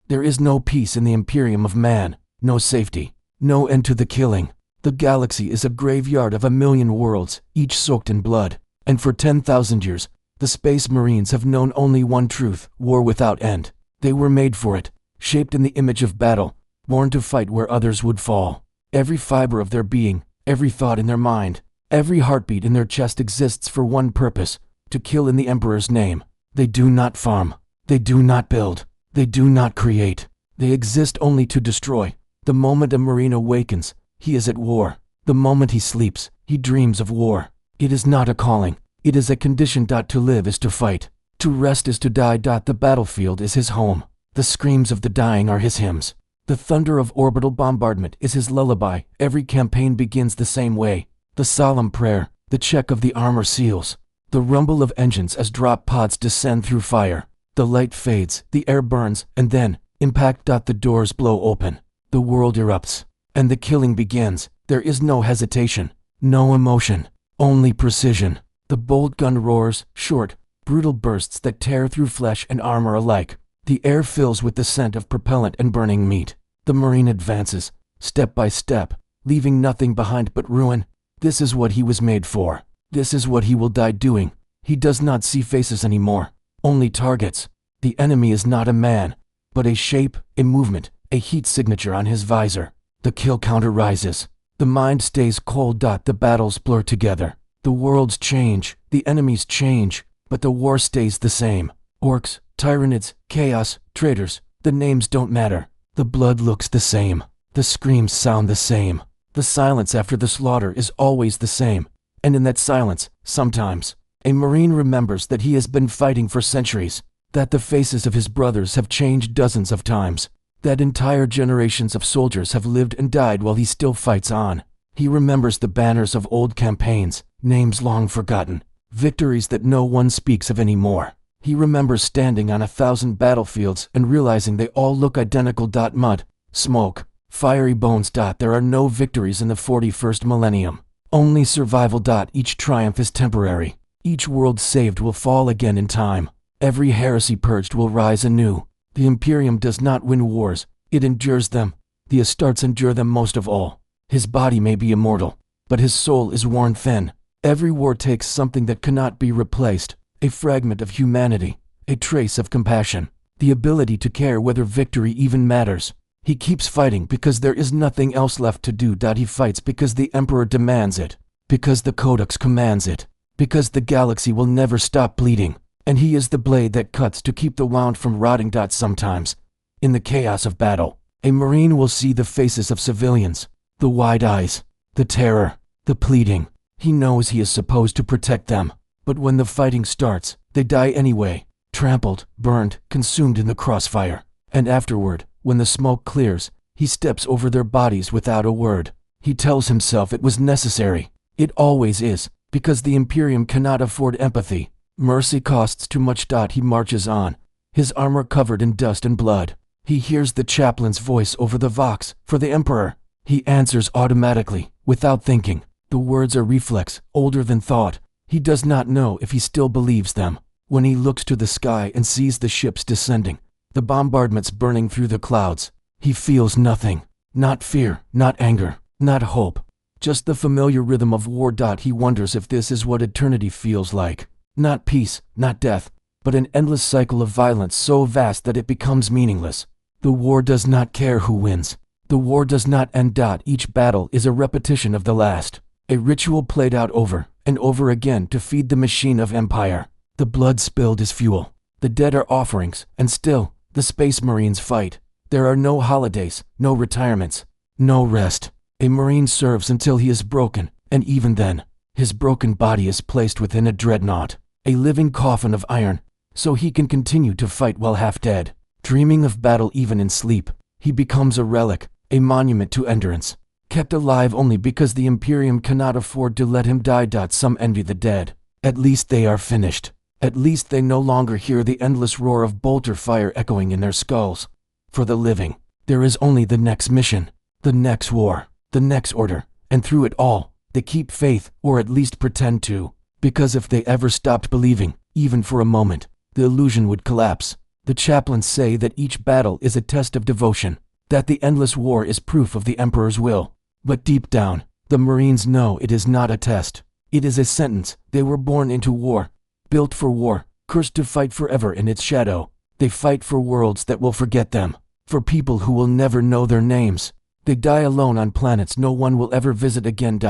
There is no peace in the Imperium of man, no safety, no end to the killing. The galaxy is a graveyard of 1,000,000 worlds, each soaked in blood, and for 10,000 years, the Space Marines have known only one truth: war without end. They were made for it, shaped in the image of battle, born to fight where others would fall. Every fiber of their being, every thought in their mind, every heartbeat in their chest exists for one purpose: to kill in the Emperor's name. They do not farm, they do not build, they do not create. They exist only to destroy. The moment a Marine awakens, he is at war. The moment he sleeps, he dreams of war. It is not a calling, it is a condition. To live is to fight. To rest is to die. The battlefield is his home. The screams of the dying are his hymns. The thunder of orbital bombardment is his lullaby. Every campaign begins the same way. The solemn prayer, the check of the armor seals, the rumble of engines as drop pods descend through fire. The light fades, the air burns, and then, impact. The doors blow open. The world erupts, and the killing begins. There is no hesitation, no emotion, only precision. The bolt gun roars, short, brutal bursts that tear through flesh and armor alike. The air fills with the scent of propellant and burning meat. The Marine advances, step by step, leaving nothing behind but ruin. This is what he was made for. This is what he will die doing. He does not see faces anymore, only targets. The enemy is not a man, but a shape, a movement, a heat signature on his visor. The kill counter rises. The mind stays cold. The battles blur together. The worlds change, the enemies change, but the war stays the same. Orcs, Tyranids, Chaos, traitors, the names don't matter. The blood looks the same. The screams sound the same. The silence after the slaughter is always the same. And in that silence, sometimes, a Marine remembers that he has been fighting for centuries, that the faces of his brothers have changed dozens of times, that entire generations of soldiers have lived and died while he still fights on. He remembers the banners of old campaigns, names long forgotten, victories that no one speaks of anymore. He remembers standing on 1,000 battlefields and realizing they all look identical. Mud, smoke, fiery bones. There are no victories in the 41st millennium, only survival. Each triumph is temporary. Each world saved will fall again in time. Every heresy purged will rise anew. The Imperium does not win wars, it endures them. The Astartes endure them most of all. His body may be immortal, but his soul is worn thin. Every war takes something that cannot be replaced: a fragment of humanity, a trace of compassion, the ability to care whether victory even matters. He keeps fighting because there is nothing else left to do. He fights because the Emperor demands it, because the Codex commands it, because the galaxy will never stop bleeding, and he is the blade that cuts to keep the wound from rotting. Sometimes, in the chaos of battle, a Marine will see the faces of civilians, the wide eyes, the terror, the pleading. He knows he is supposed to protect them, but when the fighting starts, they die anyway, trampled, burned, consumed in the crossfire. And afterward, when the smoke clears, he steps over their bodies without a word. He tells himself it was necessary. It always is, because the Imperium cannot afford empathy. Mercy costs too much. He marches on, his armor covered in dust and blood. He hears the chaplain's voice over the Vox, for the Emperor. He answers automatically, without thinking. The words are reflex, older than thought. He does not know if he still believes them. When he looks to the sky and sees the ships descending, the bombardments burning through the clouds, he feels nothing. Not fear, not anger, not hope. Just the familiar rhythm of war. He wonders if this is what eternity feels like. Not peace, not death, but an endless cycle of violence so vast that it becomes meaningless. The war does not care who wins. The war does not end. Each battle is a repetition of the last, a ritual played out over and over again to feed the machine of empire. The blood spilled is fuel. The dead are offerings, and still, the Space Marines fight. There are no holidays, no retirements, no rest. A Marine serves until he is broken, and even then, his broken body is placed within a dreadnought, a living coffin of iron, so he can continue to fight while half dead. Dreaming of battle even in sleep, he becomes a relic, a monument to endurance, kept alive only because the Imperium cannot afford to let him die. Some envy the dead. At least they are finished. At least they no longer hear the endless roar of bolter fire echoing in their skulls. For the living, there is only the next mission, the next war, the next order, and through it all, they keep faith, or at least pretend to, because if they ever stopped believing, even for a moment, the illusion would collapse. The chaplains say that each battle is a test of devotion, that the endless war is proof of the Emperor's will. But deep down, the Marines know it is not a test. It is a sentence. They were born into war, built for war, cursed to fight forever in its shadow. They fight for worlds that will forget them, for people who will never know their names. They die alone on planets no one will ever visit again.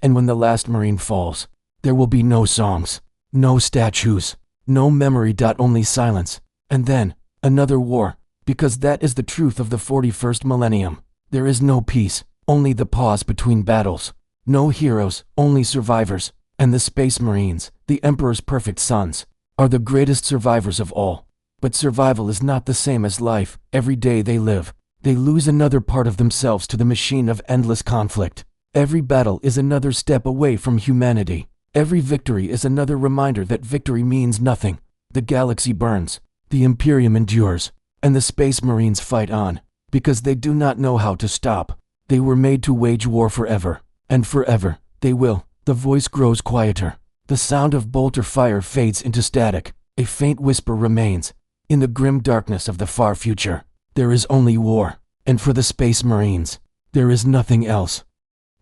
And when the last Marine falls, there will be no songs, no statues, no memory. Only silence. And then, another war, because that is the truth of the 41st millennium. There is no peace, only the pause between battles. No heroes, only survivors. And the Space Marines, the Emperor's perfect sons, are the greatest survivors of all. But survival is not the same as life. Every day they live, they lose another part of themselves to the machine of endless conflict. Every battle is another step away from humanity. Every victory is another reminder that victory means nothing. The galaxy burns, the Imperium endures, and the Space Marines fight on, because they do not know how to stop. They were made to wage war forever, and forever they will. The voice grows quieter. The sound of bolter fire fades into static. A faint whisper remains. In the grim darkness of the far future, there is only war, and for the Space Marines, there is nothing else.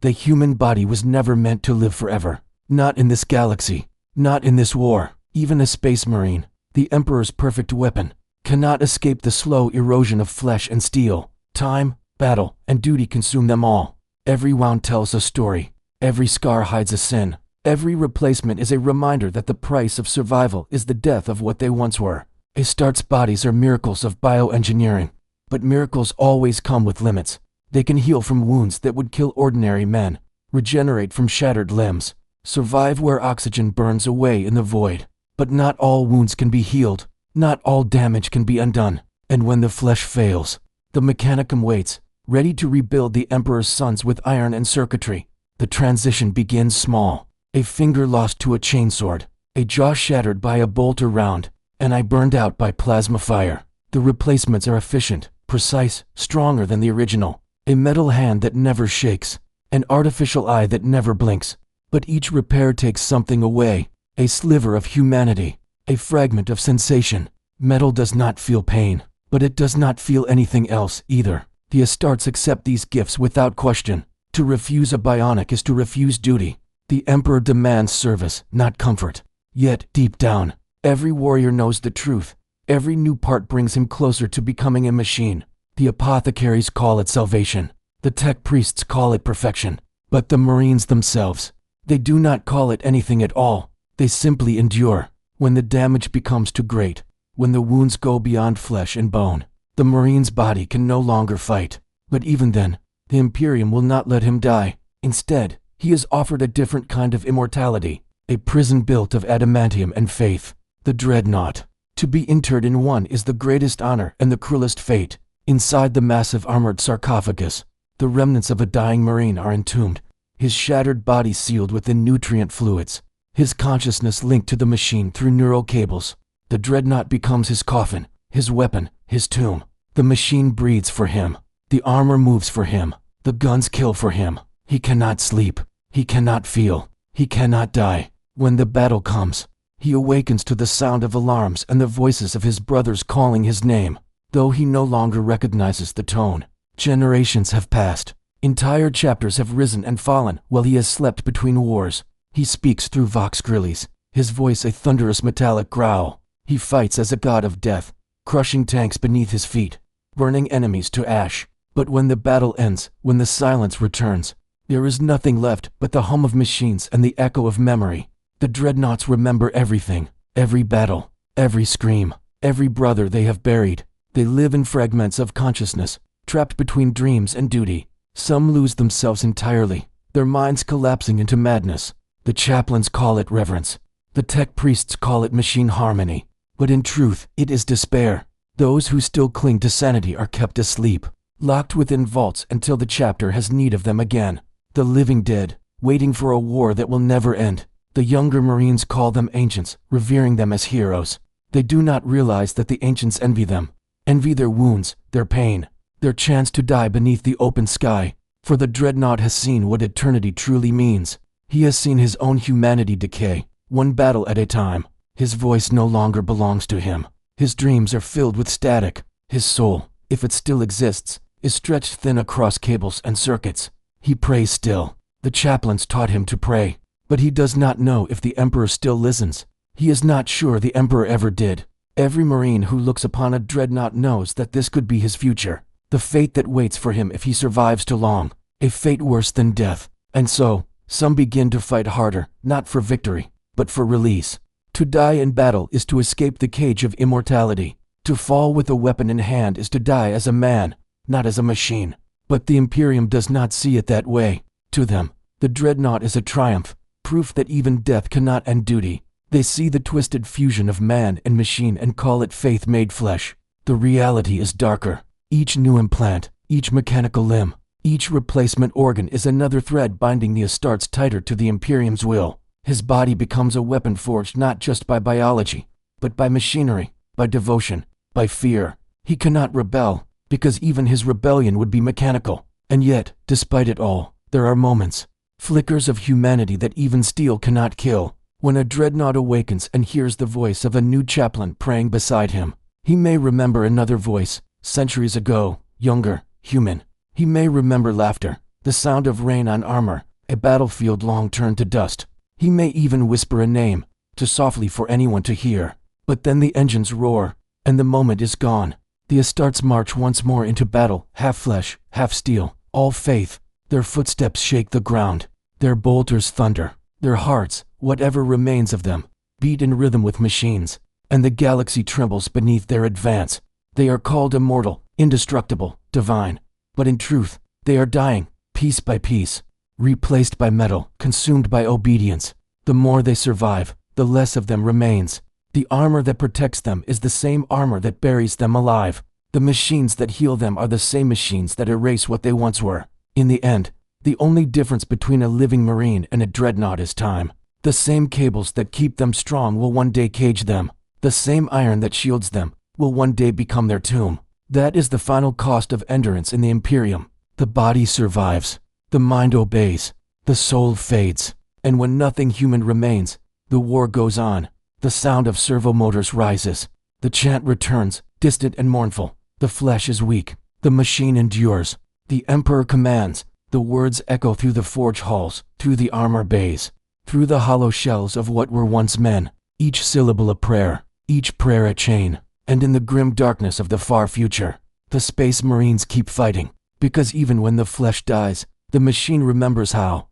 The human body was never meant to live forever. Not in this galaxy, not in this war. Even a Space Marine, the Emperor's perfect weapon, cannot escape the slow erosion of flesh and steel. Time, battle, and duty consume them all. Every wound tells a story. Every scar hides a sin. Every replacement is a reminder that the price of survival is the death of what they once were. Astartes' bodies are miracles of bioengineering, but miracles always come with limits. They can heal from wounds that would kill ordinary men, regenerate from shattered limbs, survive where oxygen burns away in the void. But not all wounds can be healed, not all damage can be undone. And when the flesh fails, the mechanicum waits, ready to rebuild the Emperor's sons with iron and circuitry. The transition begins small. A finger lost to a chainsword, a jaw shattered by a bolter round, an eye burned out by plasma fire. The replacements are efficient, precise, stronger than the original. A metal hand that never shakes, an artificial eye that never blinks. But each repair takes something away, a sliver of humanity, a fragment of sensation. Metal does not feel pain, but it does not feel anything else either. The Astartes accept these gifts without question. To refuse a bionic is to refuse duty. The Emperor demands service, not comfort. Yet, deep down, every warrior knows the truth. Every new part brings him closer to becoming a machine. The apothecaries call it salvation. The tech priests call it perfection. But the Marines themselves, they do not call it anything at all. They simply endure. When the damage becomes too great, when the wounds go beyond flesh and bone, the Marine's body can no longer fight. But even then, the Imperium will not let him die. Instead, he is offered a different kind of immortality, a prison built of adamantium and faith, the dreadnought. To be interred in one is the greatest honor and the cruelest fate. Inside the massive armored sarcophagus, the remnants of a dying Marine are entombed, his shattered body sealed within nutrient fluids, his consciousness linked to the machine through neural cables. The dreadnought becomes his coffin, his weapon, his tomb. The machine breathes for him. The armor moves for him. The guns kill for him. He cannot sleep. He cannot feel. He cannot die. When the battle comes, he awakens to the sound of alarms and the voices of his brothers calling his name, though he no longer recognizes the tone. Generations have passed. Entire chapters have risen and fallen while he has slept between wars. He speaks through vox grillis, his voice a thunderous metallic growl. He fights as a god of death, crushing tanks beneath his feet, burning enemies to ash. But when the battle ends, when the silence returns, there is nothing left but the hum of machines and the echo of memory. The dreadnoughts remember everything, every battle, every scream, every brother they have buried. They live in fragments of consciousness, trapped between dreams and duty. Some lose themselves entirely, their minds collapsing into madness. The chaplains call it reverence. The tech priests call it machine harmony. But in truth, it is despair. Those who still cling to sanity are kept asleep, locked within vaults until the chapter has need of them again. The living dead, waiting for a war that will never end. The younger Marines call them ancients, revering them as heroes. They do not realize that the ancients envy them, envy their wounds, their pain, their chance to die beneath the open sky. For the dreadnought has seen what eternity truly means. He has seen his own humanity decay, one battle at a time. His voice no longer belongs to him. His dreams are filled with static. His soul, if it still exists, is stretched thin across cables and circuits. He prays still. The chaplains taught him to pray, but he does not know if the Emperor still listens. He is not sure the Emperor ever did. Every Marine who looks upon a dreadnought knows that this could be his future, the fate that waits for him if he survives too long, a fate worse than death. And so, some begin to fight harder, not for victory, but for release. To die in battle is to escape the cage of immortality. To fall with a weapon in hand is to die as a man, not as a machine. But the Imperium does not see it that way. To them, the dreadnought is a triumph, proof that even death cannot end duty. They see the twisted fusion of man and machine and call it faith made flesh. The reality is darker. Each new implant, each mechanical limb, each replacement organ is another thread binding the Astartes tighter to the Imperium's will. His body becomes a weapon forged not just by biology, but by machinery, by devotion, by fear. He cannot rebel, because even his rebellion would be mechanical. And yet, despite it all, there are moments, flickers of humanity that even steel cannot kill. When a dreadnought awakens and hears the voice of a new chaplain praying beside him, he may remember another voice, centuries ago, younger, human. He may remember laughter, the sound of rain on armor, a battlefield long turned to dust. He may even whisper a name, too softly for anyone to hear. But then the engines roar, and the moment is gone. The Astartes march once more into battle, half flesh, half steel, all faith. Their footsteps shake the ground. Their bolters thunder. Their hearts, whatever remains of them, beat in rhythm with machines, and the galaxy trembles beneath their advance. They are called immortal, indestructible, divine. But in truth, they are dying, piece by piece, replaced by metal, consumed by obedience. The more they survive, the less of them remains. The armor that protects them is the same armor that buries them alive. The machines that heal them are the same machines that erase what they once were. In the end, the only difference between a living Marine and a dreadnought is time. The same cables that keep them strong will one day cage them. The same iron that shields them will one day become their tomb. That is the final cost of endurance in the Imperium. The body survives. The mind obeys. The soul fades. And when nothing human remains, the war goes on. The sound of servo motors rises. The chant returns, distant and mournful. The flesh is weak. The machine endures. The Emperor commands. The words echo through the forge halls, through the armor bays, through the hollow shells of what were once men. Each syllable a prayer, each prayer a chain. And in the grim darkness of the far future, the Space Marines keep fighting, because even when the flesh dies, the machine remembers how.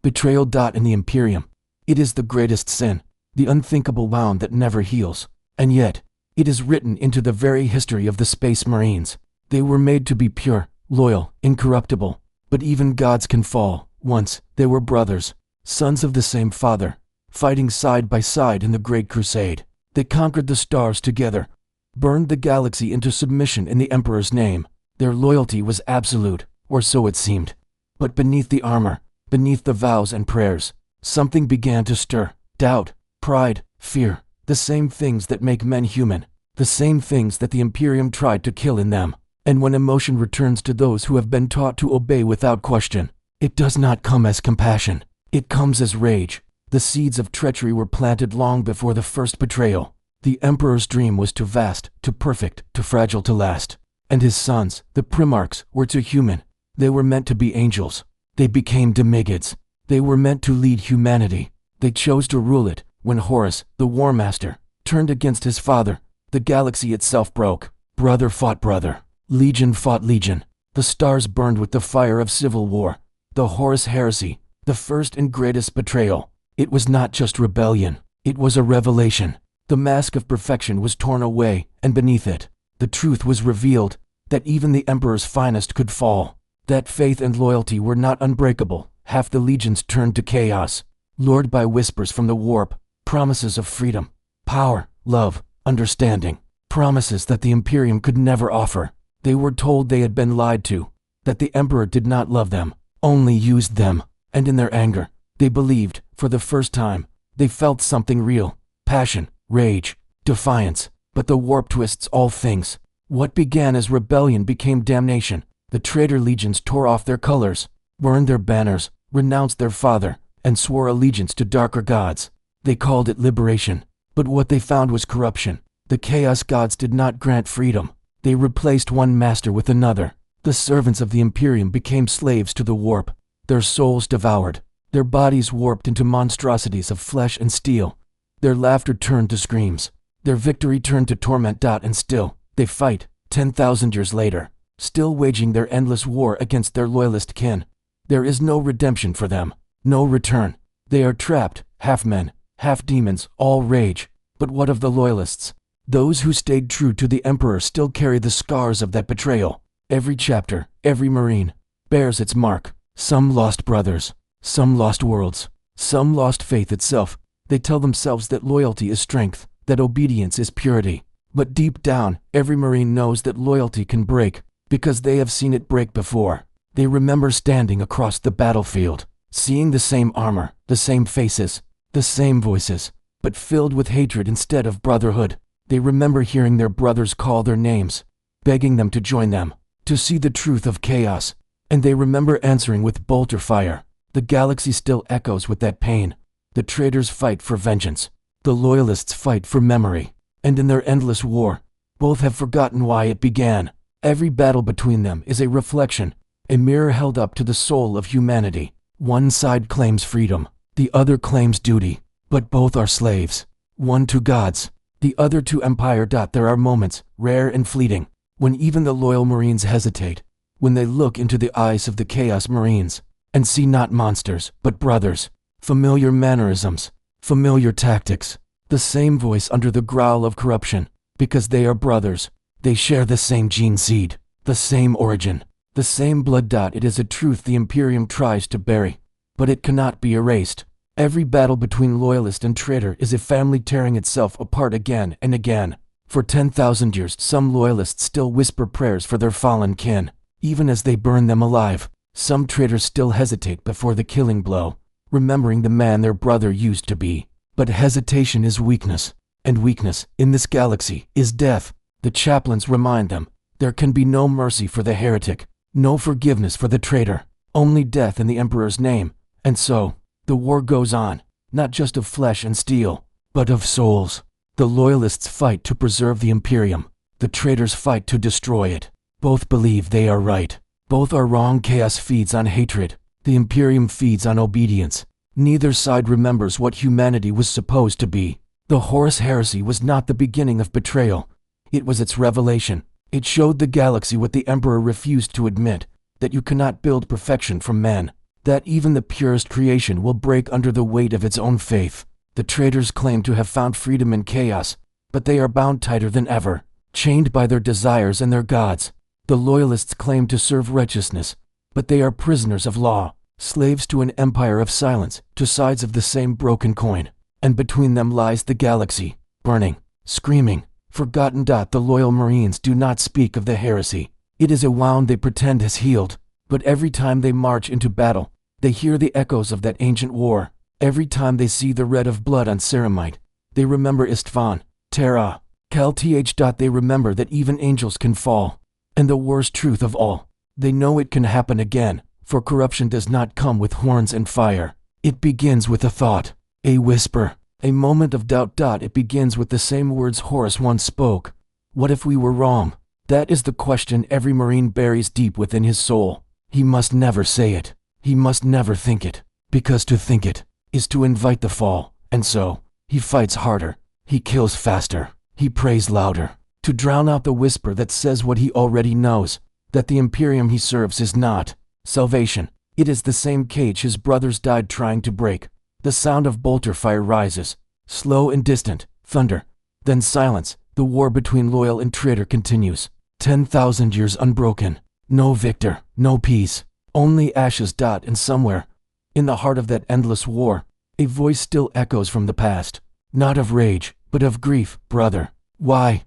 Betrayal. In the Imperium, it is the greatest sin, the unthinkable wound that never heals. And yet, it is written into the very history of the Space Marines. They were made to be pure, loyal, incorruptible. But even gods can fall. Once, they were brothers, sons of the same father, fighting side by side in the Great Crusade. They conquered the stars together, burned the galaxy into submission in the Emperor's name. Their loyalty was absolute, or so it seemed. But beneath the armor, beneath the vows and prayers, something began to stir. Doubt, pride, fear, the same things that make men human, the same things that the Imperium tried to kill in them. And when emotion returns to those who have been taught to obey without question, it does not come as compassion. It comes as rage. The seeds of treachery were planted long before the first betrayal. The Emperor's dream was too vast, too perfect, too fragile to last. And his sons, the Primarchs, were too human. They were meant to be angels. They became demigods. They were meant to lead humanity. They chose to rule it. When Horus, the War Master, turned against his father, the galaxy itself broke. Brother fought brother. Legion fought legion. The stars burned with the fire of civil war. The Horus heresy, the first and greatest betrayal. It was not just rebellion. It was a revelation. The mask of perfection was torn away, and beneath it, the truth was revealed, that even the Emperor's finest could fall. That faith and loyalty were not unbreakable. Half the legions turned to chaos, lured by whispers from the warp, promises of freedom, power, love, understanding, promises that the Imperium could never offer. They were told they had been lied to, that the Emperor did not love them, only used them, and in their anger, they believed, for the first time, They felt something real: passion, rage, defiance. But the warp twists all things. What began as rebellion became damnation. The traitor legions tore off their colors, burned their banners, renounced their father, and swore allegiance to darker gods. They called it liberation, but what they found was corruption. The chaos gods did not grant freedom. They replaced one master with another. The servants of the Imperium became slaves to the warp, their souls devoured, their bodies warped into monstrosities of flesh and steel. Their laughter turned to screams. Their victory turned to torment. And still, they fight, 10,000 years later, still waging their endless war against their loyalist kin. There is no redemption for them, no return. They are trapped, half men, half demons, all rage. But what of the loyalists? Those who stayed true to the Emperor still carry the scars of that betrayal. Every chapter, every Marine, bears its mark. Some lost brothers, some lost worlds, some lost faith itself. They tell themselves that loyalty is strength, that obedience is purity. But deep down, every Marine knows that loyalty can break, because they have seen it break before. They remember standing across the battlefield, seeing the same armor, the same faces, the same voices, but filled with hatred instead of brotherhood. They remember hearing their brothers call their names, begging them to join them, to see the truth of chaos. And they remember answering with bolter fire. The galaxy still echoes with that pain. The traitors fight for vengeance. The loyalists fight for memory. And in their endless war, both have forgotten why it began. Every battle between them is a reflection, a mirror held up to the soul of humanity. One side claims freedom, the other claims duty, but both are slaves. One to gods, the other to empire. There are moments, rare and fleeting, when even the loyal Marines hesitate, when they look into the eyes of the Chaos Marines and see not monsters, but brothers. Familiar mannerisms, familiar tactics, the same voice under the growl of corruption. Because they are brothers, they share the same gene seed, the same origin, the same blood. It is a truth the Imperium tries to bury, but it cannot be erased. Every battle between loyalist and traitor is a family tearing itself apart again and again. For 10,000 years, some loyalists still whisper prayers for their fallen kin, even as they burn them alive. Some traitors still hesitate before the killing blow, remembering the man their brother used to be. But hesitation is weakness, and weakness, in this galaxy, is death. The chaplains remind them, there can be no mercy for the heretic, no forgiveness for the traitor, only death in the Emperor's name. And so, the war goes on, not just of flesh and steel, but of souls. The loyalists fight to preserve the Imperium, the traitors fight to destroy it. Both believe they are right. Both are wrong. Chaos feeds on hatred. The Imperium feeds on obedience. Neither side remembers what humanity was supposed to be. The Horus Heresy was not the beginning of betrayal. It was its revelation. It showed the galaxy what the Emperor refused to admit, that you cannot build perfection from men, that even the purest creation will break under the weight of its own faith. The traitors claim to have found freedom in chaos, but they are bound tighter than ever, chained by their desires and their gods. The loyalists claim to serve righteousness, but they are prisoners of law, slaves to an empire of silence, to sides of the same broken coin. And between them lies the galaxy, burning, screaming, forgotten. The loyal Marines do not speak of the heresy. It is a wound they pretend has healed, but every time they march into battle, they hear the echoes of that ancient war. Every time they see the red of blood on Ceramite, they remember Istvan, Terra, Cal-Th. They remember that even angels can fall. And the worst truth of all, they know it can happen again, for corruption does not come with horns and fire. It begins with a thought, a whisper, a moment of doubt. It begins with the same words Horus once spoke. What if we were wrong? That is the question every Marine buries deep within his soul. He must never say it. He must never think it, because to think it is to invite the fall. And so, he fights harder, he kills faster, he prays louder, to drown out the whisper that says what he already knows, that the Imperium he serves is not salvation. It is the same cage his brothers died trying to break. The sound of bolter fire rises, slow and distant, thunder, then silence. The war between loyal and traitor continues. 10,000 years unbroken. No victor, no peace, only ashes. And somewhere, in the heart of that endless war, a voice still echoes from the past. Not of rage, but of grief. Brother, why?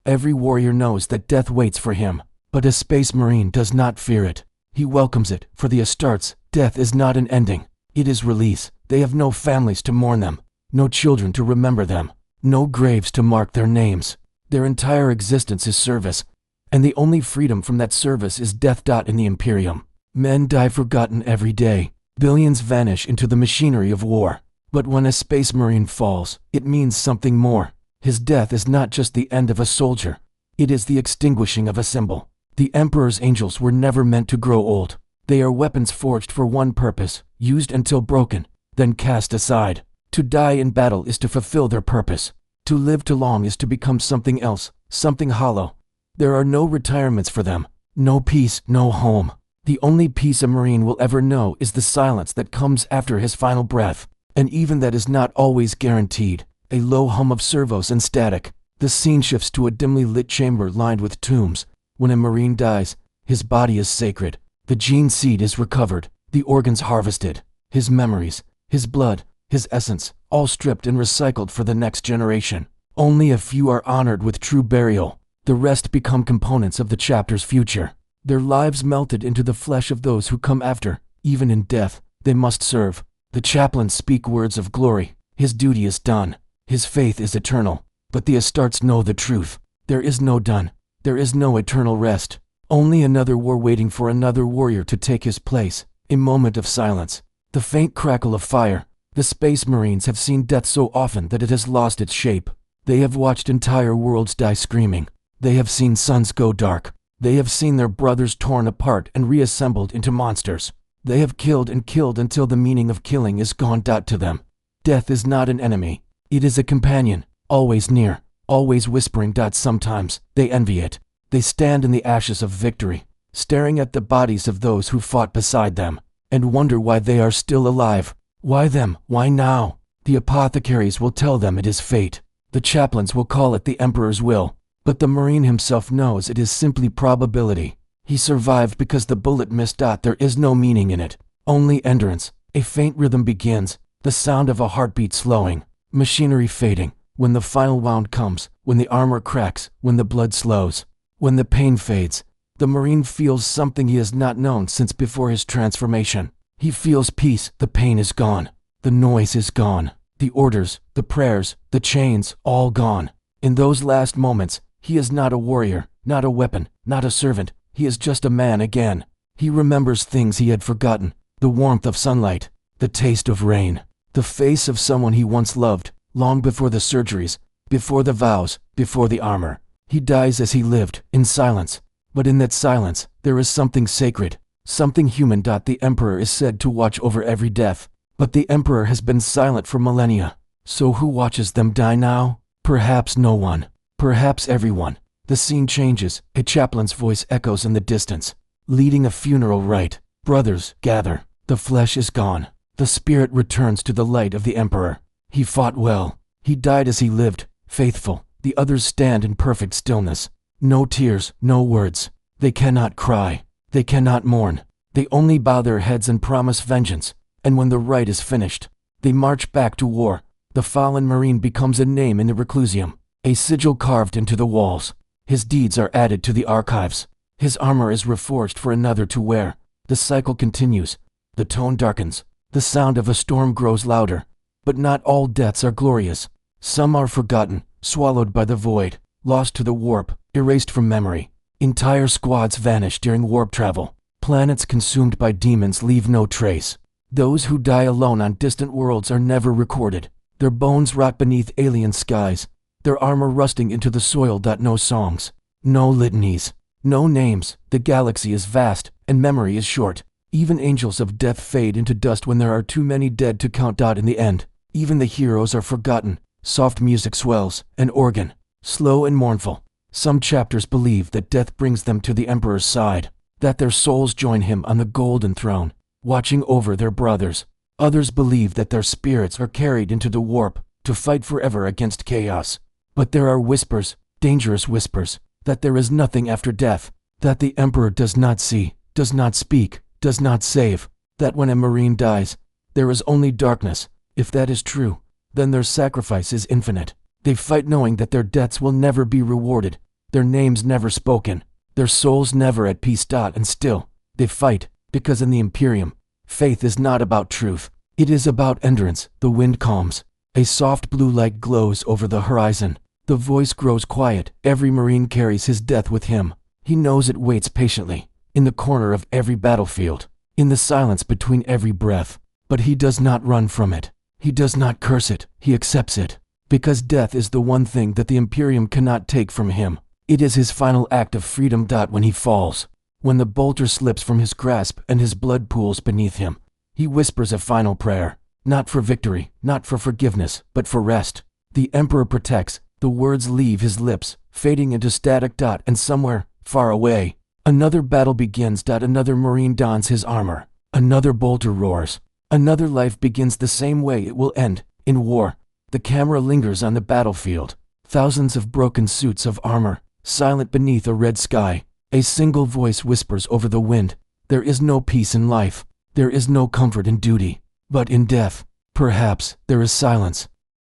Every warrior knows that death waits for him, but a space marine does not fear it. He welcomes it. For the Astartes, death is not an ending, it is release. They have no families to mourn them, no children to remember them, no graves to mark their names. Their entire existence is service, and the only freedom from that service is death. In the Imperium, men die forgotten every day. Billions vanish into the machinery of war. But when a space marine falls, it means something more. His death is not just the end of a soldier. It is the extinguishing of a symbol. The Emperor's angels were never meant to grow old. They are weapons forged for one purpose, used until broken, then cast aside. To die in battle is to fulfill their purpose. To live too long is to become something else, something hollow. There are no retirements for them, no peace, no home. The only peace a Marine will ever know is the silence that comes after his final breath. And even that is not always guaranteed. A low hum of servos and static. The scene shifts to a dimly lit chamber lined with tombs. When a Marine dies, his body is sacred. The gene seed is recovered, the organs harvested, his memories, his blood, his essence, all stripped and recycled for the next generation. Only a few are honored with true burial. The rest become components of the chapter's future. Their lives melted into the flesh of those who come after. Even in death, they must serve. The chaplains speak words of glory. His duty is done. His faith is eternal. But the Astartes know the truth. There is no done. There is no eternal rest. Only another war waiting for another warrior to take his place. A moment of silence. The faint crackle of fire. The Space Marines have seen death so often that it has lost its shape. They have watched entire worlds die screaming. They have seen suns go dark. They have seen their brothers torn apart and reassembled into monsters. They have killed and killed until the meaning of killing is gone. To them, death is not an enemy. It is a companion, always near, always whispering. Sometimes they envy it. They stand in the ashes of victory, staring at the bodies of those who fought beside them, and wonder why they are still alive. Why them? Why now? The apothecaries will tell them it is fate. The chaplains will call it the Emperor's will. But the Marine himself knows it is simply probability. He survived because the bullet missed. There is no meaning in it, only endurance. A faint rhythm begins, the sound of a heartbeat slowing, machinery fading. When the final wound comes, when the armor cracks, when the blood slows, when the pain fades, the Marine feels something he has not known since before his transformation. He feels peace. The pain is gone. The noise is gone. The orders, the prayers, the chains, all gone. In those last moments, he is not a warrior, not a weapon, not a servant. He is just a man again. He remembers things he had forgotten. The warmth of sunlight, the taste of rain, the face of someone he once loved, long before the surgeries, before the vows, before the armor. He dies as he lived, in silence. But in that silence, there is something sacred, something human. The Emperor is said to watch over every death. But the Emperor has been silent for millennia. So who watches them die now? Perhaps no one. Perhaps everyone. The scene changes. A chaplain's voice echoes in the distance, leading a funeral rite. Brothers, gather. The flesh is gone. The spirit returns to the light of the Emperor. He fought well. He died as he lived, faithful. The others stand in perfect stillness. No tears, no words. They cannot cry. They cannot mourn. They only bow their heads and promise vengeance. And when the rite is finished, they march back to war. The fallen Marine becomes a name in the reclusium, a sigil carved into the walls. His deeds are added to the archives. His armor is reforged for another to wear. The cycle continues. The tone darkens. The sound of a storm grows louder. But not all deaths are glorious. Some are forgotten, swallowed by the void, lost to the warp, erased from memory. Entire squads vanish during warp travel. Planets consumed by demons leave no trace. Those who die alone on distant worlds are never recorded. Their bones rot beneath alien skies. Their armor rusting into the soil. No songs, no litanies, no names. The galaxy is vast, and memory is short. Even angels of death fade into dust when there are too many dead to count. In the end, even the heroes are forgotten. Soft music swells, an organ, slow and mournful. Some chapters believe that death brings them to the Emperor's side, that their souls join him on the golden throne, watching over their brothers. Others believe that their spirits are carried into the warp to fight forever against chaos. But there are whispers, dangerous whispers, that there is nothing after death, that the Emperor does not see, does not speak, does not save, that when a Marine dies, there is only darkness. If that is true, then their sacrifice is infinite. They fight knowing that their deaths will never be rewarded, their names never spoken, their souls never at peace. And still, they fight, because in the Imperium, faith is not about truth. It is about endurance. The wind calms. A soft blue light glows over the horizon. The voice grows quiet. Every Marine carries his death with him. He knows it waits patiently, in the corner of every battlefield, in the silence between every breath. But he does not run from it. He does not curse it. He accepts it. Because death is the one thing that the Imperium cannot take from him. It is his final act of freedom. When he falls, when the bolter slips from his grasp and his blood pools beneath him, he whispers a final prayer. Not for victory, not for forgiveness, but for rest. The Emperor protects. The words leave his lips, fading into static. And somewhere, far away, another battle begins. Another Marine dons his armor. Another bolter roars. Another life begins the same way it will end, in war. The camera lingers on the battlefield. Thousands of broken suits of armor, silent beneath a red sky. A single voice whispers over the wind. There is no peace in life. There is no comfort in duty. But in death, perhaps, there is silence.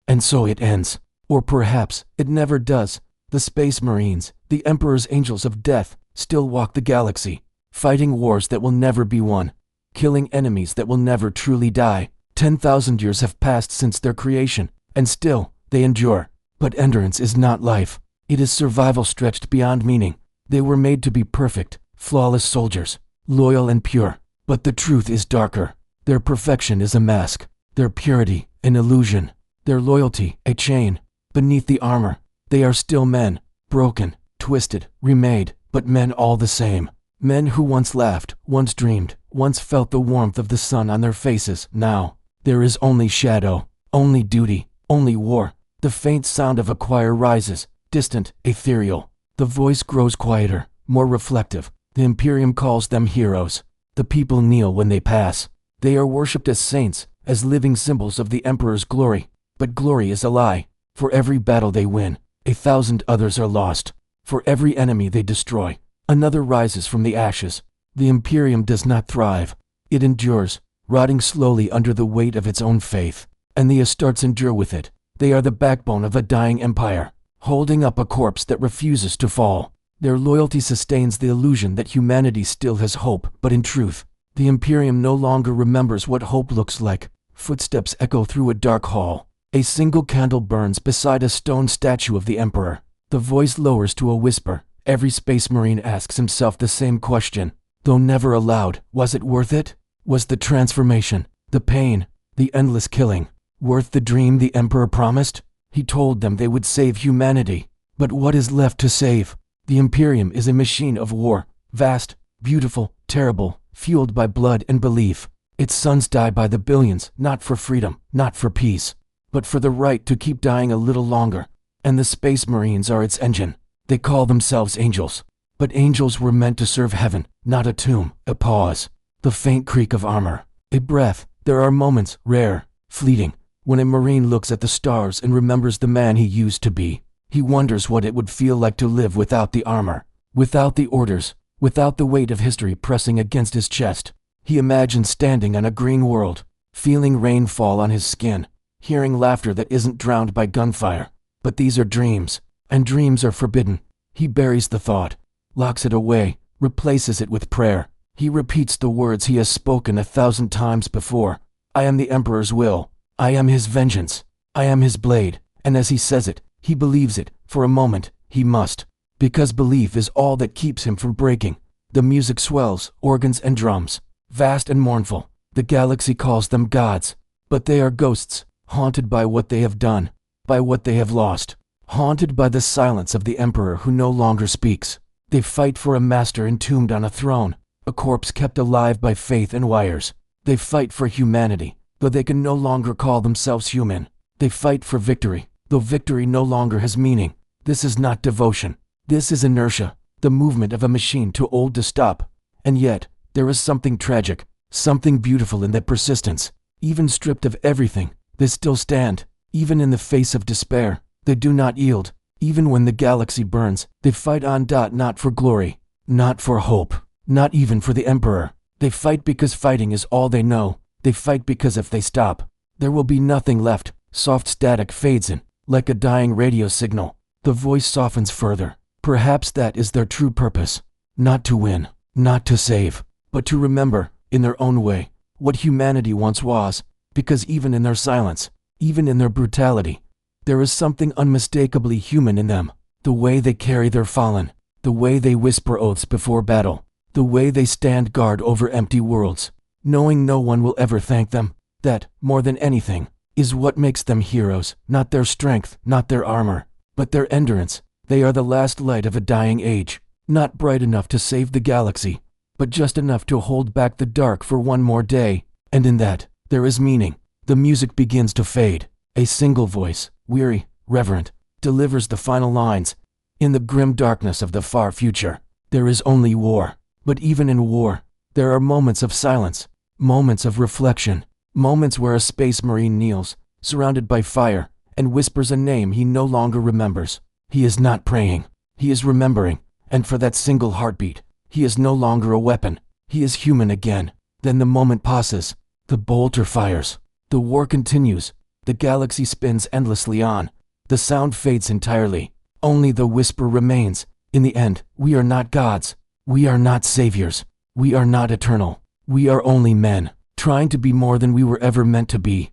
And so it ends. Or perhaps, it never does. The Space Marines, the Emperor's angels of death, still walk the galaxy, fighting wars that will never be won, killing enemies that will never truly die. 10,000 years have passed since their creation, and still, they endure. But endurance is not life. It is survival stretched beyond meaning. They were made to be perfect, flawless soldiers, loyal and pure. But the truth is darker. Their perfection is a mask, their purity, an illusion, their loyalty, a chain. Beneath the armor, they are still men, broken, twisted, remade, but men all the same. Men who once laughed, once dreamed, once felt the warmth of the sun on their faces. Now, there is only shadow, only duty, only war. The faint sound of a choir rises, distant, ethereal. The voice grows quieter, more reflective. The Imperium calls them heroes. The people kneel when they pass. They are worshipped as saints, as living symbols of the Emperor's glory. But glory is a lie. For every battle they win, 1,000 others are lost. For every enemy they destroy, another rises from the ashes. The Imperium does not thrive. It endures, rotting slowly under the weight of its own faith. And the Astartes endure with it. They are the backbone of a dying empire, holding up a corpse that refuses to fall. Their loyalty sustains the illusion that humanity still has hope. But in truth, the Imperium no longer remembers what hope looks like. Footsteps echo through a dark hall. A single candle burns beside a stone statue of the Emperor. The voice lowers to a whisper. Every Space Marine asks himself the same question. Though never aloud, was it worth it? Was the transformation, the pain, the endless killing, worth the dream the Emperor promised? He told them they would save humanity. But what is left to save? The Imperium is a machine of war, vast, beautiful, terrible, fueled by blood and belief. Its sons die by the billions, not for freedom, not for peace, but for the right to keep dying a little longer. And the Space Marines are its engine. They call themselves angels. But angels were meant to serve heaven, not a tomb. A pause. The faint creak of armor. A breath. There are moments, rare, fleeting, when a Marine looks at the stars and remembers the man he used to be. He wonders what it would feel like to live without the armor, without the orders, without the weight of history pressing against his chest. He imagines standing on a green world, feeling rain fall on his skin, hearing laughter that isn't drowned by gunfire. But these are dreams, and dreams are forbidden. He buries the thought, locks it away, replaces it with prayer. He repeats the words he has spoken 1,000 times before. I am the Emperor's will. I am his vengeance. I am his blade. And as he says it, he believes it. For a moment, he must. Because belief is all that keeps him from breaking. The music swells, organs and drums, vast and mournful. The galaxy calls them gods, but they are ghosts, haunted by what they have done, by what they have lost, haunted by the silence of the Emperor who no longer speaks. They fight for a master entombed on a throne, a corpse kept alive by faith and wires. They fight for humanity, though they can no longer call themselves human. They fight for victory, though victory no longer has meaning. This is not devotion. This is inertia, the movement of a machine too old to stop. And yet, there is something tragic, something beautiful in that persistence. Even stripped of everything, they still stand. Even in the face of despair, they do not yield. Even when the galaxy burns, they fight on. Not for glory, not for hope, not even for the Emperor. They fight because fighting is all they know. They fight because if they stop, there will be nothing left. Soft static fades in, like a dying radio signal. The voice softens further. Perhaps that is their true purpose. Not to win, not to save, but to remember, in their own way, what humanity once was. Because even in their silence, even in their brutality. There is something unmistakably human in them. The way they carry their fallen, the way they whisper oaths before battle, the way they stand guard over empty worlds, knowing no one will ever thank them. That, more than anything, is what makes them heroes, not their strength, not their armor, but their endurance. They are the last light of a dying age, not bright enough to save the galaxy, but just enough to hold back the dark for one more day, and in that, there is meaning. The music begins to fade. A single voice, weary, reverent, delivers the final lines. In the grim darkness of the far future, there is only war. But even in war, there are moments of silence, moments of reflection, moments where a space marine kneels, surrounded by fire, and whispers a name he no longer remembers. He is not praying, he is remembering, and for that single heartbeat, he is no longer a weapon, he is human again. Then the moment passes, the bolter fires, the war continues, the galaxy spins endlessly on, the sound fades entirely, only the whisper remains. In the end, we are not gods, we are not saviors, we are not eternal, we are only men, trying to be more than we were ever meant to be.